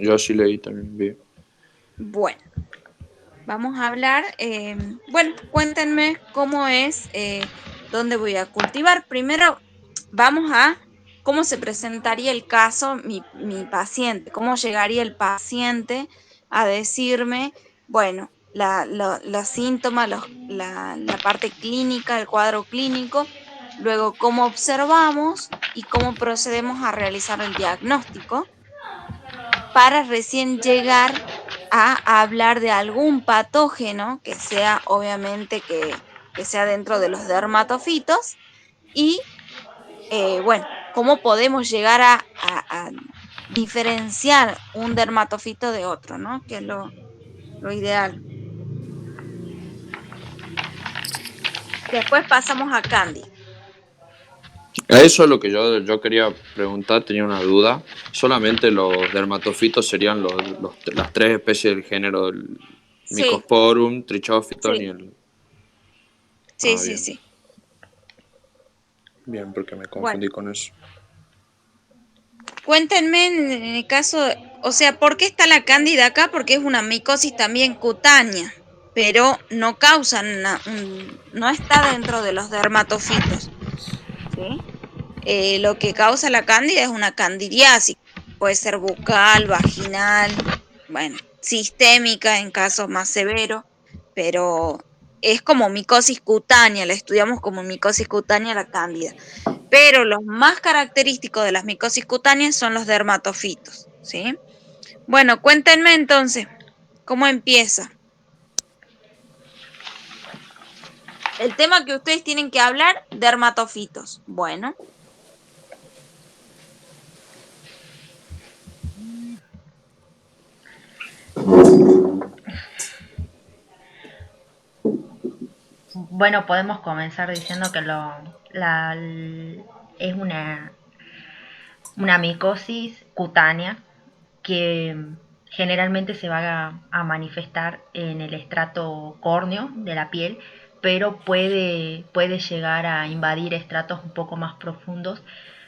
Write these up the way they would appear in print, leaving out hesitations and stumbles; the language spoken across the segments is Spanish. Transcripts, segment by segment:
yo sí leí también, vi. Bueno, vamos a hablar, bueno, cuéntenme cómo es, dónde voy a cultivar. Primero, vamos a cómo se presentaría el caso, mi paciente, cómo llegaría el paciente a decirme, bueno, los síntomas, la parte clínica, el cuadro clínico, luego cómo observamos y cómo procedemos a realizar el diagnóstico para recién llegar a hablar de algún patógeno que sea obviamente que sea dentro de los dermatofitos y bueno, cómo podemos llegar a diferenciar un dermatofito de otro, ¿no? Que es lo ideal. Después pasamos a Candy. A eso es lo que yo quería preguntar, tenía una duda. Solamente los dermatofitos serían las tres especies del género del Sí, Mycosporum, Trichophyton y sí, el... sí, Ah, sí, bien. sí. Bien, porque me Bueno, confundí con eso. cuéntenme en el caso, o sea, ¿por qué está la cándida acá? Porque es una micosis también cutánea, pero no causa, no está dentro de los dermatofitos, ¿sí? Lo que causa la cándida es una candidiasis, puede ser bucal, vaginal, bueno, sistémica en casos más severos, pero es como micosis cutánea, la estudiamos como micosis cutánea la cándida. Pero los más característicos de las micosis cutáneas son los dermatofitos, ¿sí? Bueno, cuéntenme entonces, ¿cómo empieza? El tema que ustedes tienen que hablar, dermatofitos. Bueno, Bueno, podemos comenzar diciendo que es una micosis cutánea que generalmente se va a manifestar en el estrato córneo de la piel, pero puede llegar a invadir estratos un poco más profundos,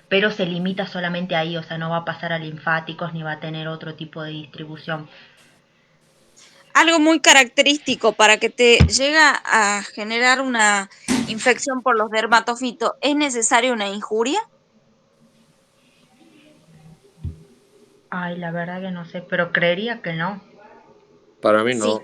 pero se limita solamente ahí, o sea, no va a pasar a linfáticos ni va a tener otro tipo de distribución. algo muy característico para que te llega a generar una infección por los dermatofitos, ¿es necesaria una injuria? Ay, la verdad que no sé, pero creería que no. Para mí Sí, no.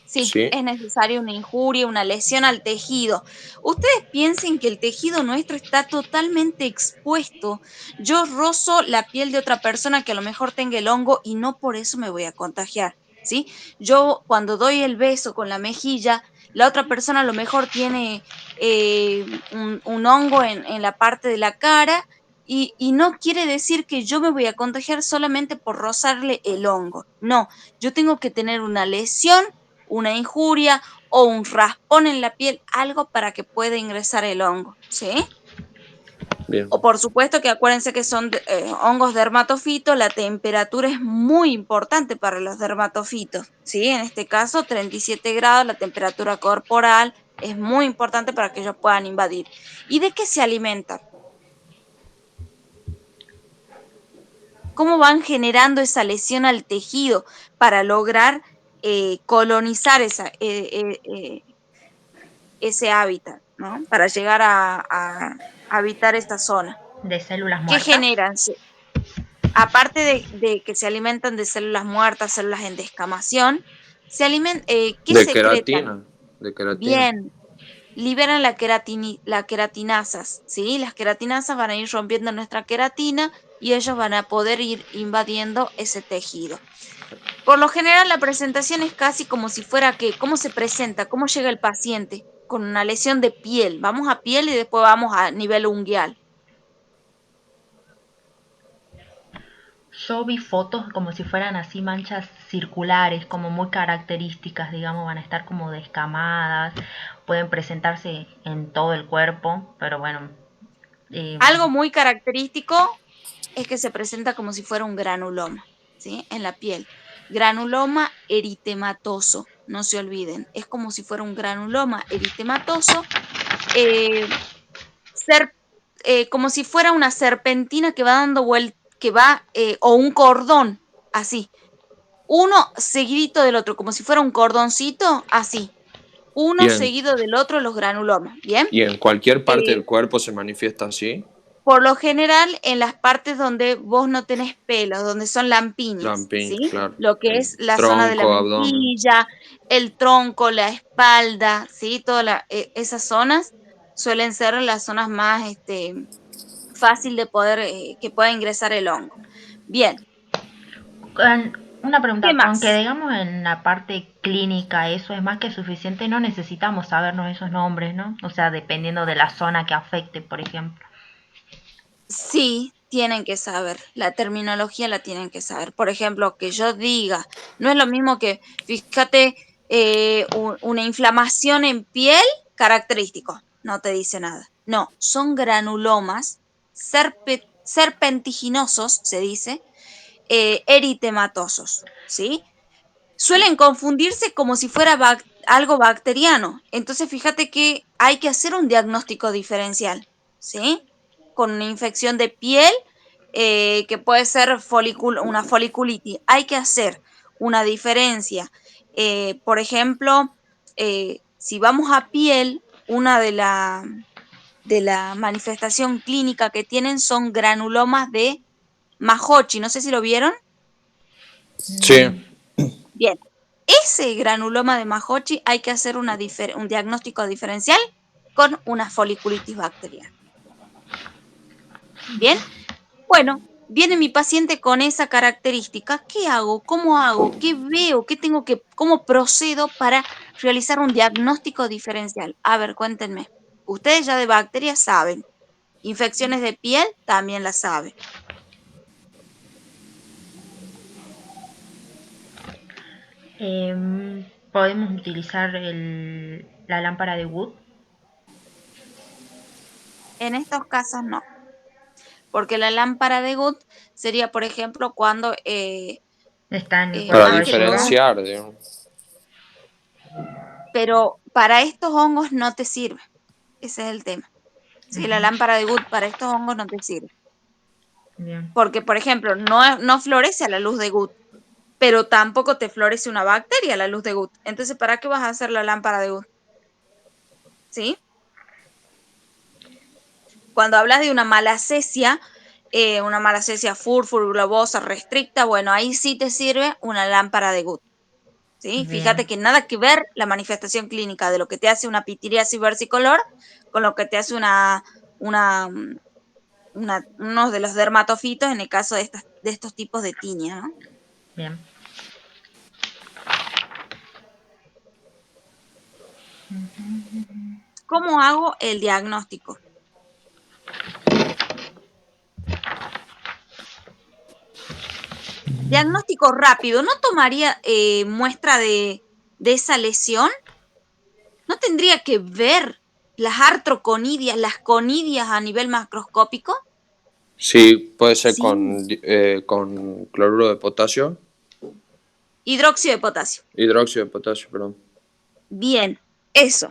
sí, ¿Sí? es necesaria una injuria, una lesión al tejido. Ustedes piensen que el tejido nuestro está totalmente expuesto. Yo rozo la piel de otra persona que a lo mejor tenga el hongo y no por eso me voy a contagiar, ¿sí? Yo cuando doy el beso con la mejilla, la otra persona a lo mejor tiene un hongo en la parte de la cara y no quiere decir que yo me voy a contagiar solamente por rozarle el hongo. No, yo tengo que tener una lesión, una injuria o un raspón en la piel, algo para que pueda ingresar el hongo, ¿sí? Bien. O por supuesto que acuérdense que son hongos dermatofitos, la temperatura es muy importante para los dermatofitos, ¿sí? En este caso, 37 grados, la temperatura corporal es muy importante para que ellos puedan invadir. ¿Y de qué se alimentan? ¿Cómo van generando esa lesión al tejido para lograr colonizar ese hábitat, ¿no? Para llegar a habitar esta zona. De células ¿Qué muertas. generan? Aparte de que se alimentan de células muertas, células en descamación, ¿qué De secretan? queratina. De queratina. Bien, liberan la queratinasas, ¿sí? Las queratinasas van a ir rompiendo nuestra queratina y ellos van a poder ir invadiendo ese tejido. Por lo general, la presentación es casi como si fuera que, ¿cómo se presenta? ¿Cómo llega el paciente? Con una lesión de piel. Vamos a piel y después vamos a nivel unguial. Yo vi fotos como si fueran así manchas circulares, como muy características, digamos, van a estar como descamadas, pueden presentarse en todo el cuerpo, pero bueno, eh, Algo muy característico es que se presenta como si fuera un granuloma, ¿sí? En la piel. Granuloma eritematoso, no se olviden. Es como si fuera un granuloma eritematoso, eh, ser, como si fuera una serpentina que va dando vuelta, o un cordón. así. Uno seguidito del otro, como si fuera un cordoncito, así. Y Uno en, seguido del otro los granulomas, ¿bien? y en cualquier parte Eh, del cuerpo se manifiesta así. por lo general, en las partes donde vos no tenés pelos, donde son lampiñas, Lampiños, ¿sí? claro. Lo que El es la zona de la tronco, abdomen. mejilla, el tronco, la espalda, ¿sí? Todas esas zonas suelen ser las zonas más fácil de poder, que pueda ingresar el hongo. Bien, Una ¿qué pregunta, con que más? digamos en la parte clínica eso es más que suficiente, no necesitamos sabernos esos nombres, ¿no? O sea, dependiendo de la zona que afecte, por ejemplo. Sí, tienen que saber, la terminología la tienen que saber. Por ejemplo, que yo diga, no es lo mismo que, fíjate, una inflamación en piel característico, no te dice nada. No, son granulomas serpentiginosos, se dice, eritematosos, ¿sí? Suelen confundirse como si fuera algo bacteriano. Entonces, fíjate que hay que hacer un diagnóstico diferencial, ¿sí? Con una infección de piel, que puede ser una foliculitis. Hay que hacer una diferencia. Por ejemplo, si vamos a piel, una de la manifestación clínica que tienen son granulomas de Mahochi. No sé si lo vieron. Mm, Sí, Bien, ese granuloma de Mahochi hay que hacer un diagnóstico diferencial con una foliculitis bacteriana. Bien, bueno, viene mi paciente con esa característica. ¿Qué hago? ¿Cómo hago? ¿Qué veo? ¿Cómo procedo para realizar un diagnóstico diferencial? A ver, cuéntenme. Ustedes ya de bacterias saben. Infecciones de piel también las saben. Podemos utilizar la lámpara de Wood. En estos casos no, porque la lámpara de Good sería, por ejemplo, cuando Están por para el más que todo, relleno. diferenciar, digamos. pero para estos hongos no te sirve. Ese es el tema. Sí, la Ujú, lámpara de Good para estos hongos no te sirve. bien, Porque, por ejemplo, no florece a la luz de Good, pero tampoco te florece una bacteria a la luz de Good. Entonces, ¿para qué vas a hacer la lámpara de Good? ¿Sí? Cuando hablas de una malacesia fúrfura, globosa, restricta, bueno, ahí sí te sirve una lámpara de Good. ¿Sí? Fíjate bien. que nada que ver la manifestación clínica de lo que te hace una pitiriasis versicolor con lo que te hace una, uno de los dermatofitos en el caso de estos tipos de tiña, ¿no? Bien. ¿Cómo hago el diagnóstico? Diagnóstico rápido. ¿No tomaría muestra de esa lesión? ¿No tendría que ver las artroconidias, las conidias a nivel macroscópico? Sí, puede ser Sí. con cloruro de potasio, Hidróxido de potasio. hidróxido de potasio, perdón. Bien, eso.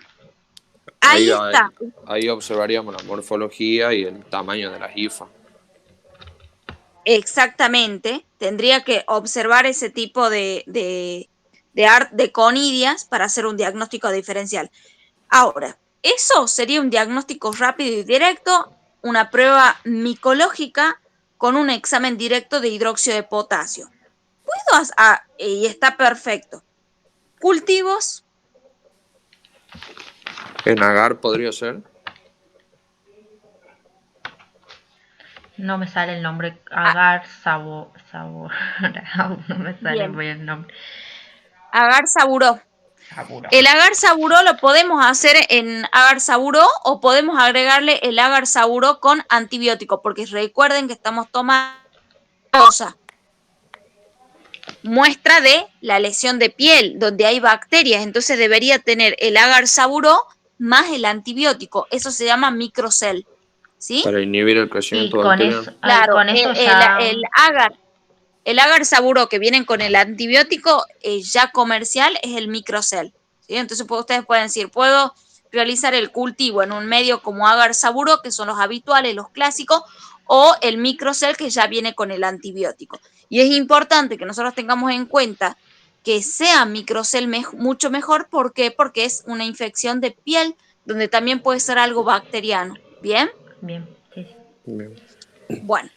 Ahí, Ahí está. ahí observaríamos la morfología y el tamaño de las hifas. Exactamente, tendría que observar ese tipo de conidias para hacer un diagnóstico diferencial. Ahora, eso sería un diagnóstico rápido y directo, una prueba micológica con un examen directo de hidróxido de potasio. Y está perfecto. Cultivos, En agar podría ser. No me sale el nombre. ah, Agar sabor. No me sale bien, bien el nombre. agar saburó. Saburo. El agar saburó lo podemos hacer en agar saburó o podemos agregarle el agar saburó con antibiótico, porque recuerden que estamos tomando muestra de la lesión de piel, donde hay bacterias, entonces debería tener el agar saburó más el antibiótico. Eso se llama microcell, ¿sí? Para inhibir el Y crecimiento bacteriano. Claro, con eso ya. el agar saburó que vienen con el antibiótico ya comercial es el microcell, ¿sí? Entonces ustedes pueden decir, puedo realizar el cultivo en un medio como agar saburó, que son los habituales, los clásicos, o el microcell que ya viene con el antibiótico. Y es importante que nosotros tengamos en cuenta que sea microcel mucho mejor. ¿Por qué? Porque es una infección de piel donde también puede ser algo bacteriano. ¿Bien? Bien, sí, sí. Bien. Bueno,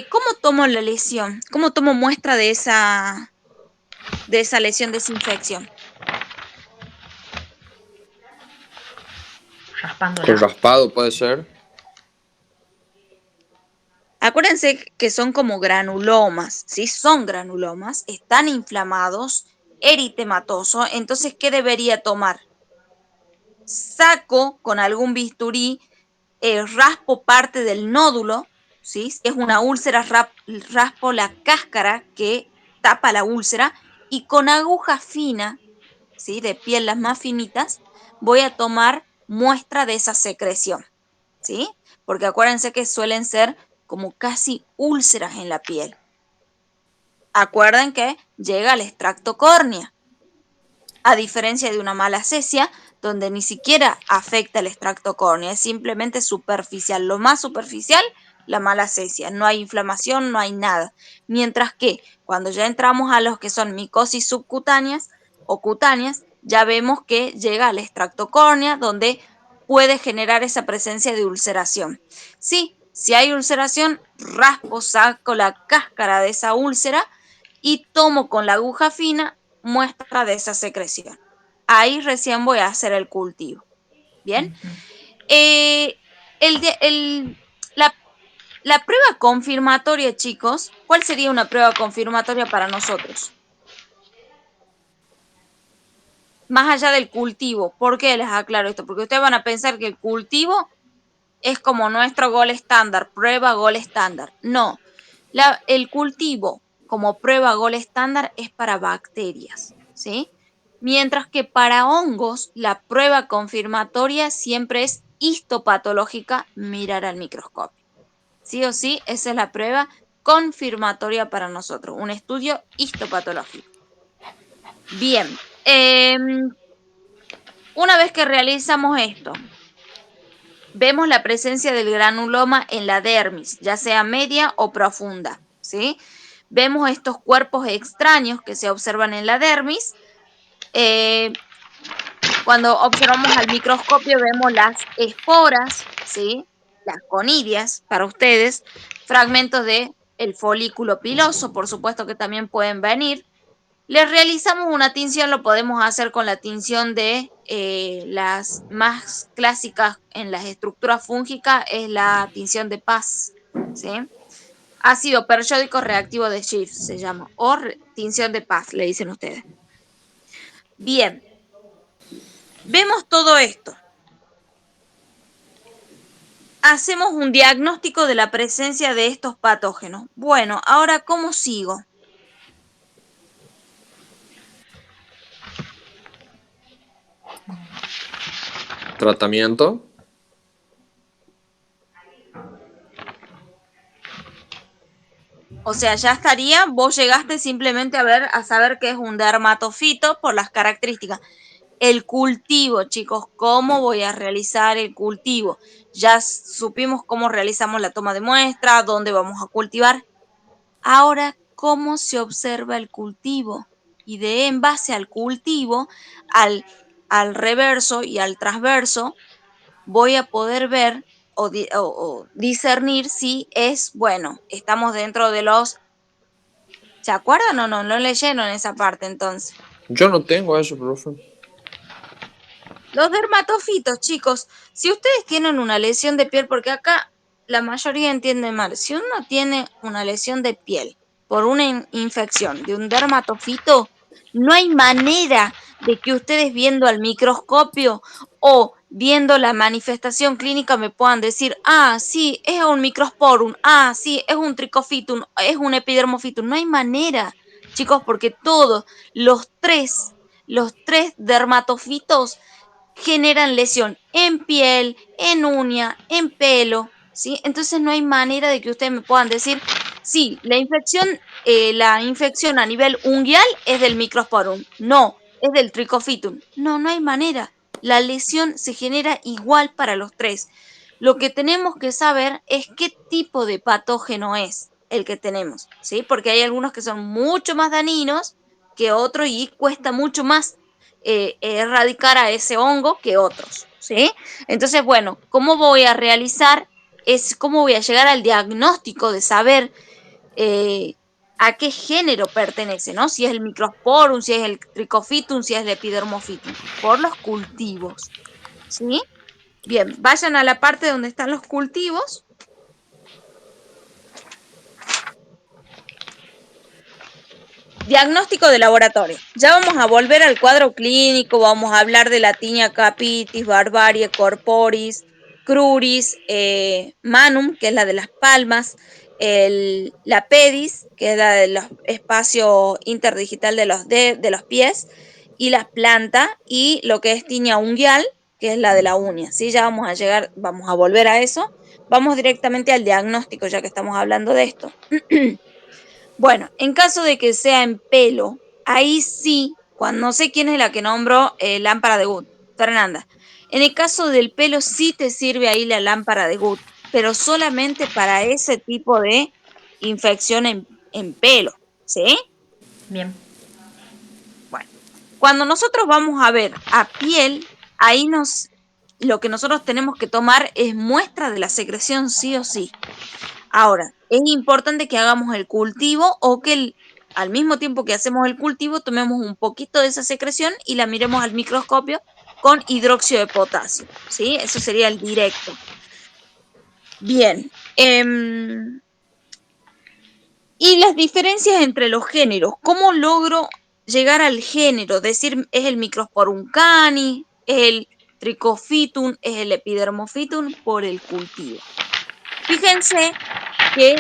¿cómo tomo la lesión? ¿Cómo tomo muestra de esa lesión, de esa infección? Raspándola. Con raspado puede ser. Acuérdense que son como granulomas, ¿sí? Son granulomas, están inflamados, eritematoso. Entonces, ¿qué debería tomar? Saco con algún bisturí, raspo parte del nódulo, ¿sí? Si es una úlcera, raspo la cáscara que tapa la úlcera y con aguja fina, ¿sí? De piel, las más finitas, voy a tomar muestra de esa secreción, ¿sí? Porque acuérdense que suelen ser como casi úlceras en la piel. Acuerden que llega al extracto córnea, a diferencia de una malacesia, donde ni siquiera afecta el extracto córnea, es simplemente superficial, lo más superficial, la malacesia, no hay inflamación, no hay nada. Mientras que cuando ya entramos a los que son micosis subcutáneas o cutáneas, ya vemos que llega al extracto córnea, donde puede generar esa presencia de ulceración. Sí, si hay ulceración, raspo, saco la cáscara de esa úlcera y tomo con la aguja fina muestra de esa secreción. Ahí recién voy a hacer el cultivo. Bien. El de, la prueba confirmatoria, chicos, ¿cuál sería una prueba confirmatoria para nosotros? Más allá del cultivo. ¿Por qué les aclaro esto? Porque ustedes van a pensar que el cultivo es como nuestro gol estándar, prueba gol estándar. No, el cultivo como prueba gol estándar es para bacterias, ¿sí? Mientras que para hongos la prueba confirmatoria siempre es histopatológica, mirar al microscopio. Sí o sí, esa es la prueba confirmatoria para nosotros, un estudio histopatológico. Bien, una vez que realizamos esto, vemos la presencia del granuloma en la dermis, ya sea media o profunda, ¿sí? Vemos estos cuerpos extraños que se observan en la dermis. Cuando observamos al microscopio vemos las esporas, ¿sí? Las conidias para ustedes, fragmentos de el folículo piloso, por supuesto que también pueden venir. Les realizamos una tinción, lo podemos hacer con la tinción de las más clásicas en las estructuras fúngicas, es la tinción de Paz, ¿sí? Ácido periódico reactivo de Schiff se llama, o tinción de Paz, le dicen ustedes. Bien, vemos todo esto. Hacemos un diagnóstico de la presencia de estos patógenos. Bueno, ahora, ¿cómo sigo? Tratamiento. O sea, ya estaría, vos llegaste simplemente a saber qué es un dermatofito por las características. El cultivo, chicos, ¿cómo voy a realizar el cultivo? Ya supimos cómo realizamos la toma de muestra, dónde vamos a cultivar. Ahora, ¿cómo se observa el cultivo? Y en base al cultivo, al reverso y al transverso, voy a poder ver o discernir si es, bueno, estamos dentro de los... ¿Se acuerdan o no? No leyeron esa parte entonces. Yo no tengo eso, profe. Los dermatofitos, chicos, si ustedes tienen una lesión de piel, porque acá la mayoría entiende mal, si uno tiene una lesión de piel por una infección de un dermatofito, no hay manera de que ustedes viendo al microscopio o viendo la manifestación clínica me puedan decir, ah, sí, es un microsporum, ah, sí, es un tricofitum, es un epidermofitum. No hay manera, chicos, porque todos los tres dermatofitos generan lesión en piel, en uña, en pelo, ¿sí? Entonces no hay manera de que ustedes me puedan decir, sí, la infección a nivel unguial es del microsporum, no, es del tricofitum. No, no hay manera. La lesión se genera igual para los tres. Lo que tenemos que saber es qué tipo de patógeno es. el que tenemos, ¿sí? Porque hay algunos que son mucho más dañinos que otros y cuesta mucho más erradicar a ese hongo que otros, ¿sí? Entonces, bueno, ¿cómo voy a realizar? ¿Cómo voy a llegar al diagnóstico de saber a qué género pertenece, ¿no? Si es el Microsporum, si es el Trichophytum, si es el Epidermophytum, por los cultivos, ¿sí? Bien, vayan a la parte donde están los cultivos. Diagnóstico de laboratorio. Ya vamos a volver al cuadro clínico, vamos a hablar de la Tinea capitis, Barbarie, Corporis, Cruris, Manum, que es la de las palmas, la Pedis, que es la del espacio interdigital de los pies, y las plantas, y lo que es Tinea unguial, que es la de la uña. ¿Sí? Ya vamos a llegar, vamos a volver a eso. Vamos directamente al diagnóstico, ya que estamos hablando de esto. Bueno, en caso de que sea en pelo, ahí sí, cuando no sé quién es la que nombró lámpara de Good, Fernanda. En el caso del pelo sí te sirve ahí la lámpara de Good, pero solamente para ese tipo de infección en pelo, ¿sí? Bien. Bueno, cuando nosotros vamos a ver a piel, ahí lo que nosotros tenemos que tomar es muestra de la secreción sí o sí. Ahora, es importante que hagamos el cultivo o que al mismo tiempo que hacemos el cultivo tomemos un poquito de esa secreción y la miremos al microscopio con hidróxido de potasio, ¿sí? Eso sería el directo. Bien. Y las diferencias entre los géneros. ¿Cómo logro llegar al género? Decir, es el Microsporum canis, es el Trichophytum, es el Epidermophytum por el cultivo. Fíjense que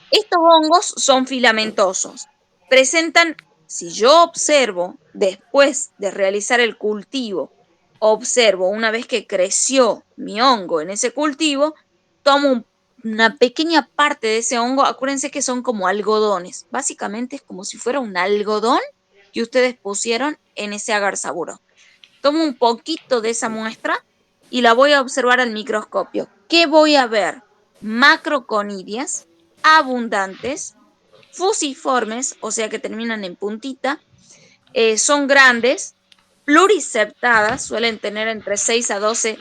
estos hongos son filamentosos. Presentan, si yo observo después de realizar el cultivo, observo una vez que creció mi hongo en ese cultivo, tomo una pequeña parte de ese hongo. Acuérdense que son como algodones. Básicamente es como si fuera un algodón que ustedes pusieron en ese agar saburo. Tomo un poquito de esa muestra y la voy a observar al microscopio. ¿Qué voy a ver? Macroconidias abundantes, fusiformes, o sea que terminan en puntita, son grandes, pluriceptadas, suelen tener entre 6 a 12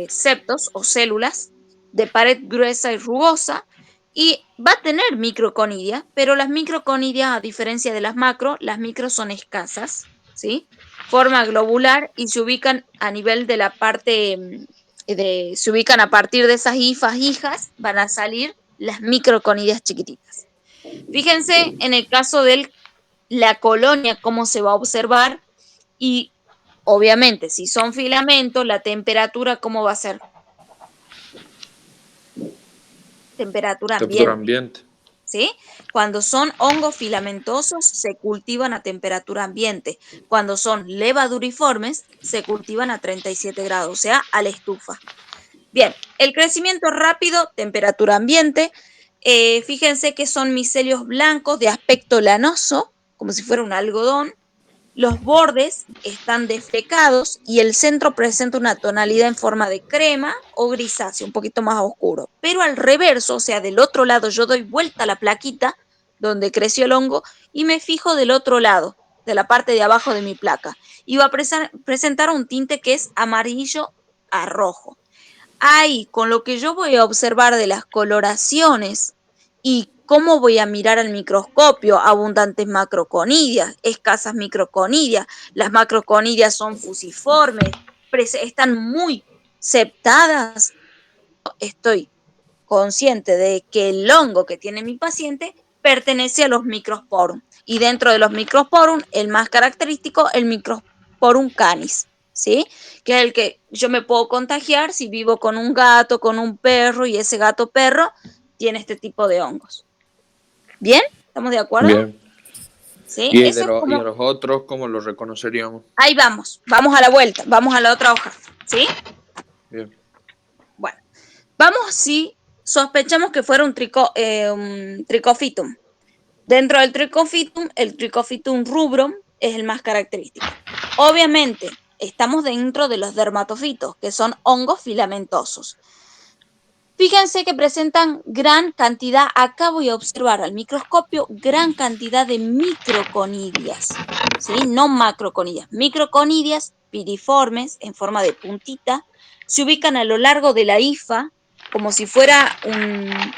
septos o células de pared gruesa y rugosa, y va a tener microconidia, pero las microconidias, a diferencia de las micro son escasas, ¿sí? Forma globular y se ubican a nivel de la parte, se ubican a partir de esas hijas, van a salir las microconidias chiquititas. Fíjense en el caso de la colonia, cómo se va a observar y obviamente si son filamentos, la temperatura, ¿cómo va a ser? Temperatura Temperatura ambiente. ambiente. ¿Sí? Cuando son hongos filamentosos, se cultivan a temperatura ambiente. Cuando son levaduriformes, se cultivan a 37 grados, o sea, a la estufa. Bien, el crecimiento rápido, temperatura ambiente. Fíjense que son micelios blancos de aspecto lanoso, como si fuera un algodón. Los bordes están deflecados y el centro presenta una tonalidad en forma de crema o grisáceo, un poquito más oscuro. Pero al reverso, o sea, del otro lado, yo doy vuelta a la plaquita donde creció el hongo y me fijo del otro lado, de la parte de abajo de mi placa. Y va a presentar un tinte que es amarillo a rojo. Ahí, con lo que yo voy a observar de las coloraciones y cómo voy a mirar al microscopio, abundantes macroconidias, escasas microconidias, las macroconidias son fusiformes, están muy septadas, estoy consciente de que el hongo que tiene mi paciente pertenece a los microsporum. Y dentro de los microsporum, el más característico, el microsporum canis, ¿sí? Que es el que yo me puedo contagiar si vivo con un gato, con un perro, y ese gato perro tiene este tipo de hongos. ¿Bien? ¿Estamos de acuerdo? Bien. ¿Sí? ¿Y, Eso es y como... a los otros cómo los reconoceríamos? Ahí vamos a la vuelta, vamos a la otra hoja, ¿sí? Bien. Bueno, vamos si sospechamos que fuera un Trichophytum. Dentro del Trichophytum, el Trichophytum rubrum es el más característico. Obviamente, estamos dentro de los dermatofitos, que son hongos filamentosos. Fíjense que presentan gran cantidad, acá voy a observar al microscopio, gran cantidad de microconidias, ¿sí? No macroconidias, microconidias piriformes en forma de puntita, se ubican a lo largo de la hifa, como si fuera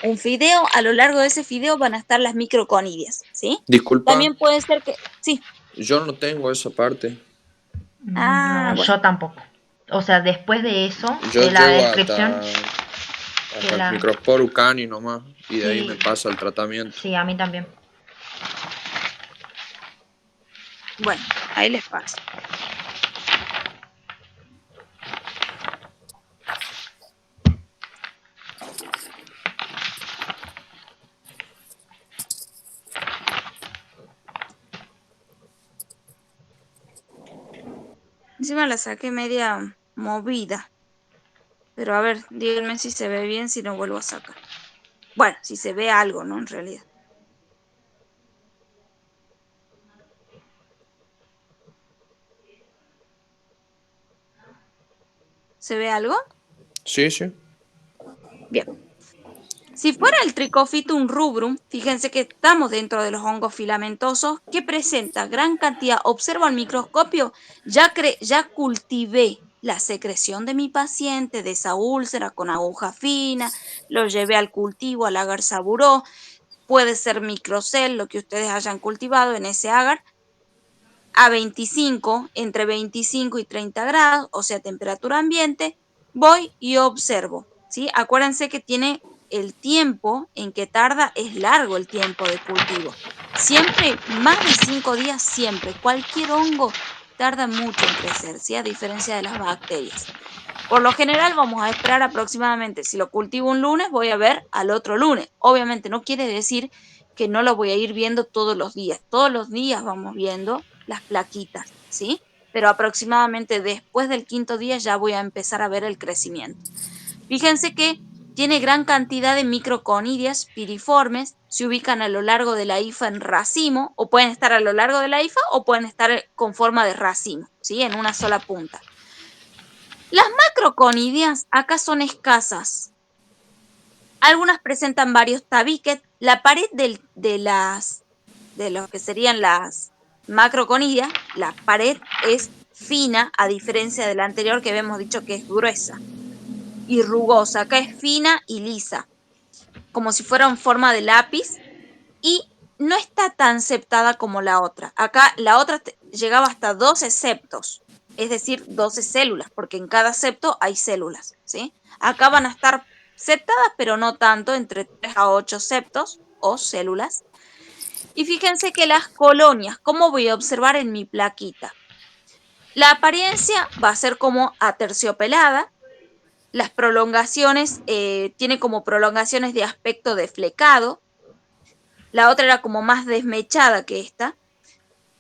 un fideo, a lo largo de ese fideo van a estar las microconidias, ¿sí? Disculpa, También puede ser que, sí. yo no tengo esa parte. No, Bueno, yo tampoco. O sea, después de eso, Yo de la llego descripción, hasta que el la... microsporus cani nomás, y de ahí me Sí, pasa el tratamiento. sí, a mí también. bueno, ahí les paso. Encima la saqué media movida. Pero a ver, díganme si se ve bien, si no vuelvo a sacar. Bueno, si se ve algo, ¿no? En realidad. ¿Se ve algo? Sí, sí. Bien. Si fuera el Trichophytum rubrum, fíjense que estamos dentro de los hongos filamentosos que presenta gran cantidad, observo al microscopio, ya cultivé la secreción de mi paciente de esa úlcera con aguja fina, lo llevé al cultivo, al agar saburó, puede ser microcel, lo que ustedes hayan cultivado en ese agar, a 25, entre 25 y 30 grados, o sea, temperatura ambiente, voy y observo, ¿sí? Acuérdense que tiene el tiempo en que tarda, es largo el tiempo de cultivo. Siempre, más de 5 días, siempre. Cualquier hongo tarda mucho en crecer, ¿sí? A diferencia de las bacterias. Por lo general vamos a esperar aproximadamente, si lo cultivo un lunes, voy a ver al otro lunes. Obviamente no quiere decir que no lo voy a ir viendo todos los días. Todos los días vamos viendo las plaquitas, ¿sí? Pero aproximadamente después del quinto día ya voy a empezar a ver el crecimiento. Fíjense que tiene gran cantidad de microconidias piriformes, se ubican a lo largo de la hifa en racimo, o pueden estar a lo largo de la hifa o pueden estar con forma de racimo, ¿sí? En una sola punta. Las macroconidias acá son escasas. Algunas presentan varios tabiques. La pared de lo que serían las macroconidias, la pared es fina, a diferencia de la anterior que habíamos dicho que es gruesa y rugosa. Acá es fina y lisa, como si fuera en forma de lápiz y no está tan septada como la otra. Acá la otra llegaba hasta 12 septos, es decir, 12 células, porque en cada septo hay células, ¿sí? Acá van a estar septadas, pero no tanto, entre 3 a 8 septos o células. Y fíjense que las colonias, ¿cómo voy a observar en mi plaquita? La apariencia va a ser como aterciopelada, las prolongaciones, tiene como prolongaciones de aspecto de flecado, la otra era como más desmechada que esta,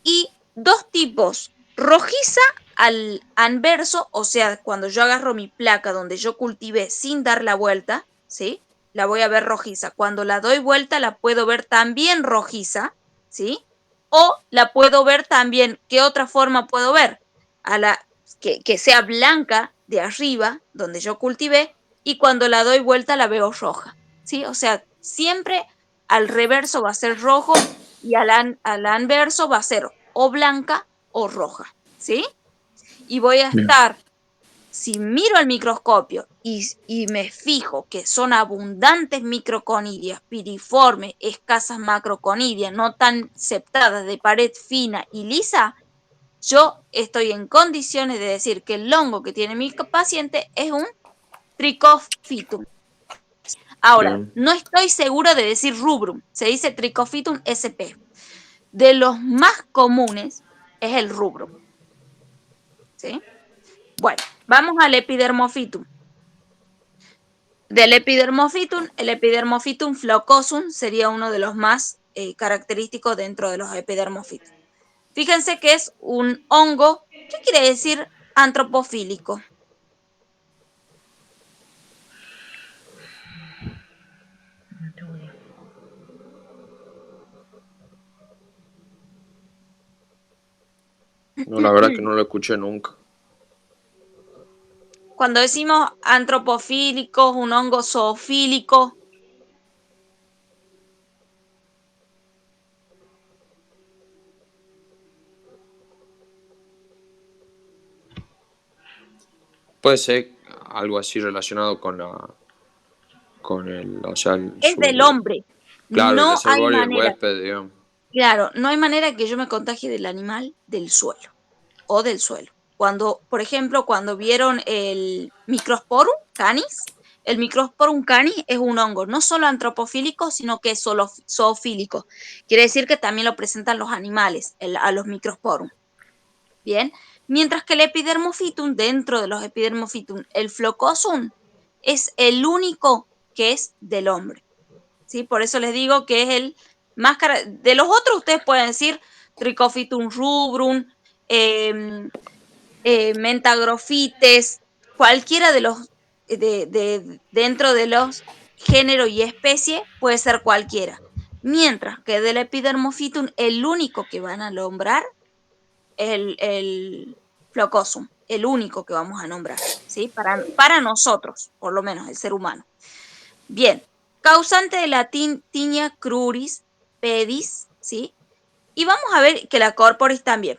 y dos tipos, rojiza al anverso, o sea, cuando yo agarro mi placa donde yo cultivé sin dar la vuelta, ¿sí? La voy a ver rojiza. Cuando la doy vuelta la puedo ver también rojiza, ¿sí? O la puedo ver también, ¿qué otra forma puedo ver? A la que sea blanca de arriba, donde yo cultivé, y cuando la doy vuelta la veo roja, ¿sí? O sea, siempre al reverso va a ser rojo y al anverso va a ser o blanca o roja, ¿sí? Y voy a Bien. estar, si miro al microscopio y me fijo que son abundantes microconidias, piriformes, escasas macroconidias, no tan septadas de pared fina y lisa, yo estoy en condiciones de decir que el hongo que tiene mi paciente es un Trichophytum. Ahora, Bien. no estoy seguro de decir rubrum, se dice Trichophytum sp. De los más comunes es el rubrum, ¿sí? Bueno, vamos al epidermophytum. Del epidermophytum, el epidermophytum flocosum sería uno de los más característicos dentro de los epidermophytum. Fíjense que es un hongo, ¿qué quiere decir antropofílico? No tengo idea. No, la verdad que no lo escuché nunca. Cuando decimos antropofílicos, un hongo zoofílico. Puede ser algo así relacionado con o sea, Es del hombre. claro, el No hay reservorio y el manera. huésped, digamos. Claro, no hay manera que yo me contagie del animal del suelo o del suelo. Cuando, por ejemplo, cuando vieron el Microsporum canis, el Microsporum canis es un hongo no solo antropofílico, sino que es zoofílico. Quiere decir que también lo presentan los animales, a los Microsporum. Bien, mientras que el Epidermophytum, dentro de los Epidermophytum, el Flocosum es el único que es del hombre. ¿Sí? Por eso les digo que es el más de los otros ustedes pueden decir Trichophytum rubrum, Mentagrofites, cualquiera de los dentro de los género y especie puede ser cualquiera. Mientras que del Epidermophytum el único que van a nombrar es el Flocosum, el único que vamos a nombrar, ¿sí? Para nosotros, por lo menos el ser humano. Bien, causante de la tinea cruris pedis, ¿sí? Y vamos a ver que la corporis también.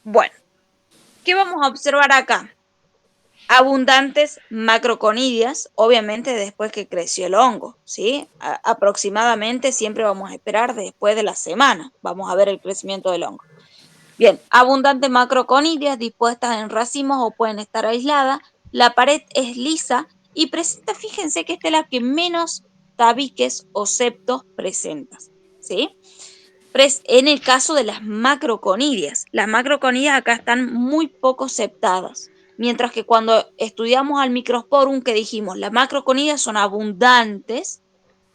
Bueno, ¿qué vamos a observar acá? Abundantes macroconidias, obviamente después que creció el hongo, ¿sí? Aproximadamente siempre vamos a esperar después de la semana, vamos a ver el crecimiento del hongo. Bien, abundantes macroconidias dispuestas en racimos o pueden estar aisladas, la pared es lisa y presenta, fíjense que esta es la que menos tabiques o septos presenta, ¿sí? En el caso de las macroconidias acá están muy poco septadas, mientras que cuando estudiamos al Microsporum que dijimos, las macroconidias son abundantes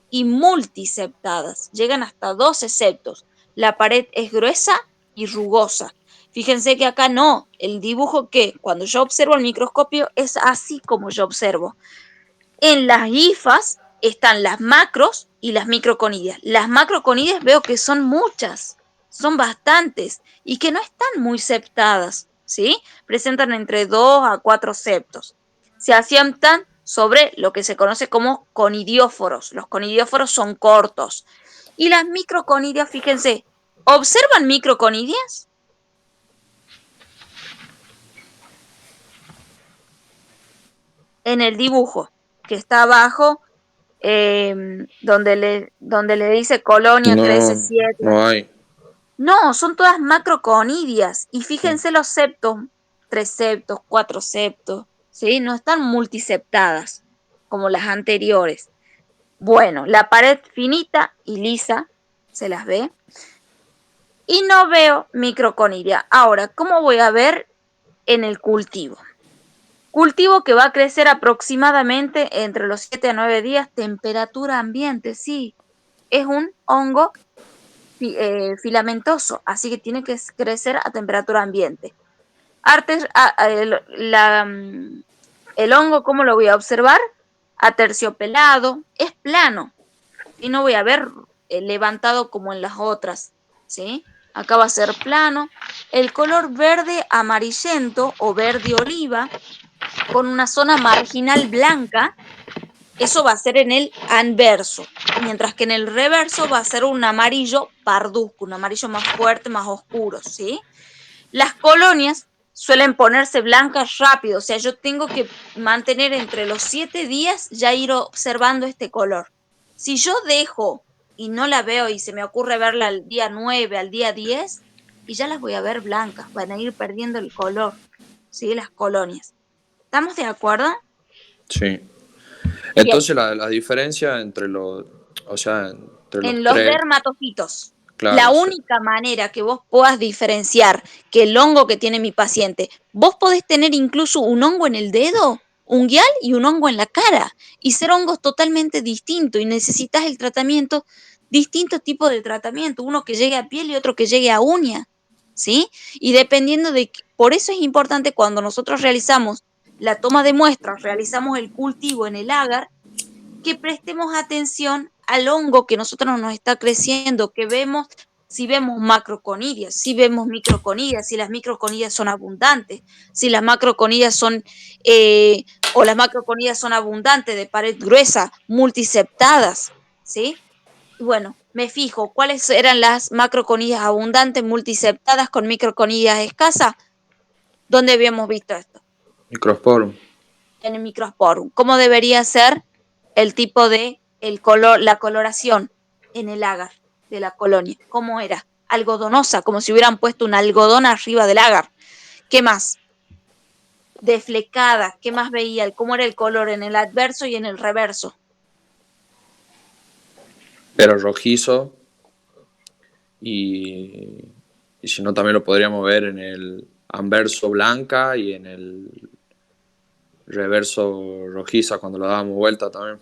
y multiseptadas, llegan hasta 12 septos. La pared es gruesa y rugosa. Fíjense que acá no, el dibujo que cuando yo observo el microscopio es así como yo observo. En las hifas están las macros y las microconidias. Las macroconidias veo que son muchas, son bastantes y que no están muy septadas, ¿sí? Presentan entre 2 a 4 septos. Se asientan sobre lo que se conoce como conidióforos. Los conidióforos son cortos. Y las microconidias, fíjense, ¿observan microconidias? En el dibujo que está abajo, donde le dice colonia No, 13,7. no hay. No, son todas macroconidias. Y fíjense los septos, 3 septos, 4 septos, ¿sí? No están multiseptadas como las anteriores. Bueno, la pared finita y lisa, se las ve. Y no veo microconidia. Ahora, ¿cómo voy a ver en el cultivo? Cultivo que va a crecer aproximadamente entre los 7 a 9 días, temperatura ambiente, sí. Es un hongo filamentoso, así que tiene que crecer a temperatura ambiente. El hongo, ¿cómo lo voy a observar? Aterciopelado, es plano, y no voy a ver levantado como en las otras, ¿sí? Acá va a ser plano. El color verde amarillento o verde oliva, con una zona marginal blanca, eso va a ser en el anverso, mientras que en el reverso va a ser un amarillo parduzco, un amarillo más fuerte, más oscuro, ¿sí? Las colonias suelen ponerse blancas rápido, o sea, yo tengo que mantener entre los 7 días ya ir observando este color. Si yo dejo y no la veo y se me ocurre verla al día 9, al día 10, y ya las voy a ver blancas, van a ir perdiendo el color, ¿sí? Las colonias. ¿Estamos de acuerdo? Sí. Bien. Entonces la diferencia entre los, o sea, entre los En los tres, dermatofitos. claro, La sí. única manera que vos puedas diferenciar que el hongo que tiene mi paciente, vos podés tener incluso un hongo en el dedo, unguial y un hongo en la cara, y ser hongos totalmente distintos, y necesitas el tratamiento, distintos tipos de tratamiento, uno que llegue a piel y otro que llegue a uña, ¿sí? Y dependiendo de, por eso es importante cuando nosotros realizamos la toma de muestras, realizamos el cultivo en el agar, que prestemos atención al hongo que nosotros nos está creciendo, que vemos si vemos macroconidias, si vemos microconidias, si las microconidias son abundantes, si las macroconidias son, o las macroconidias son abundantes, de pared gruesa, multiseptadas, ¿sí? Bueno, me fijo cuáles eran las macroconidias abundantes, multiseptadas con microconidias escasas. ¿Dónde habíamos visto esto? Microsporum. En el microsporum. ¿Cómo debería ser el tipo de el color, la coloración en el agar de la colonia? ¿Cómo era? Algodonosa, como si hubieran puesto un algodón arriba del agar. ¿Qué más? Deflecada. ¿Qué más veía? ¿Cómo era el color en el adverso y en el reverso? Era rojizo y si no también lo podríamos ver en el anverso blanca y en el reverso rojiza cuando lo dábamos vuelta también.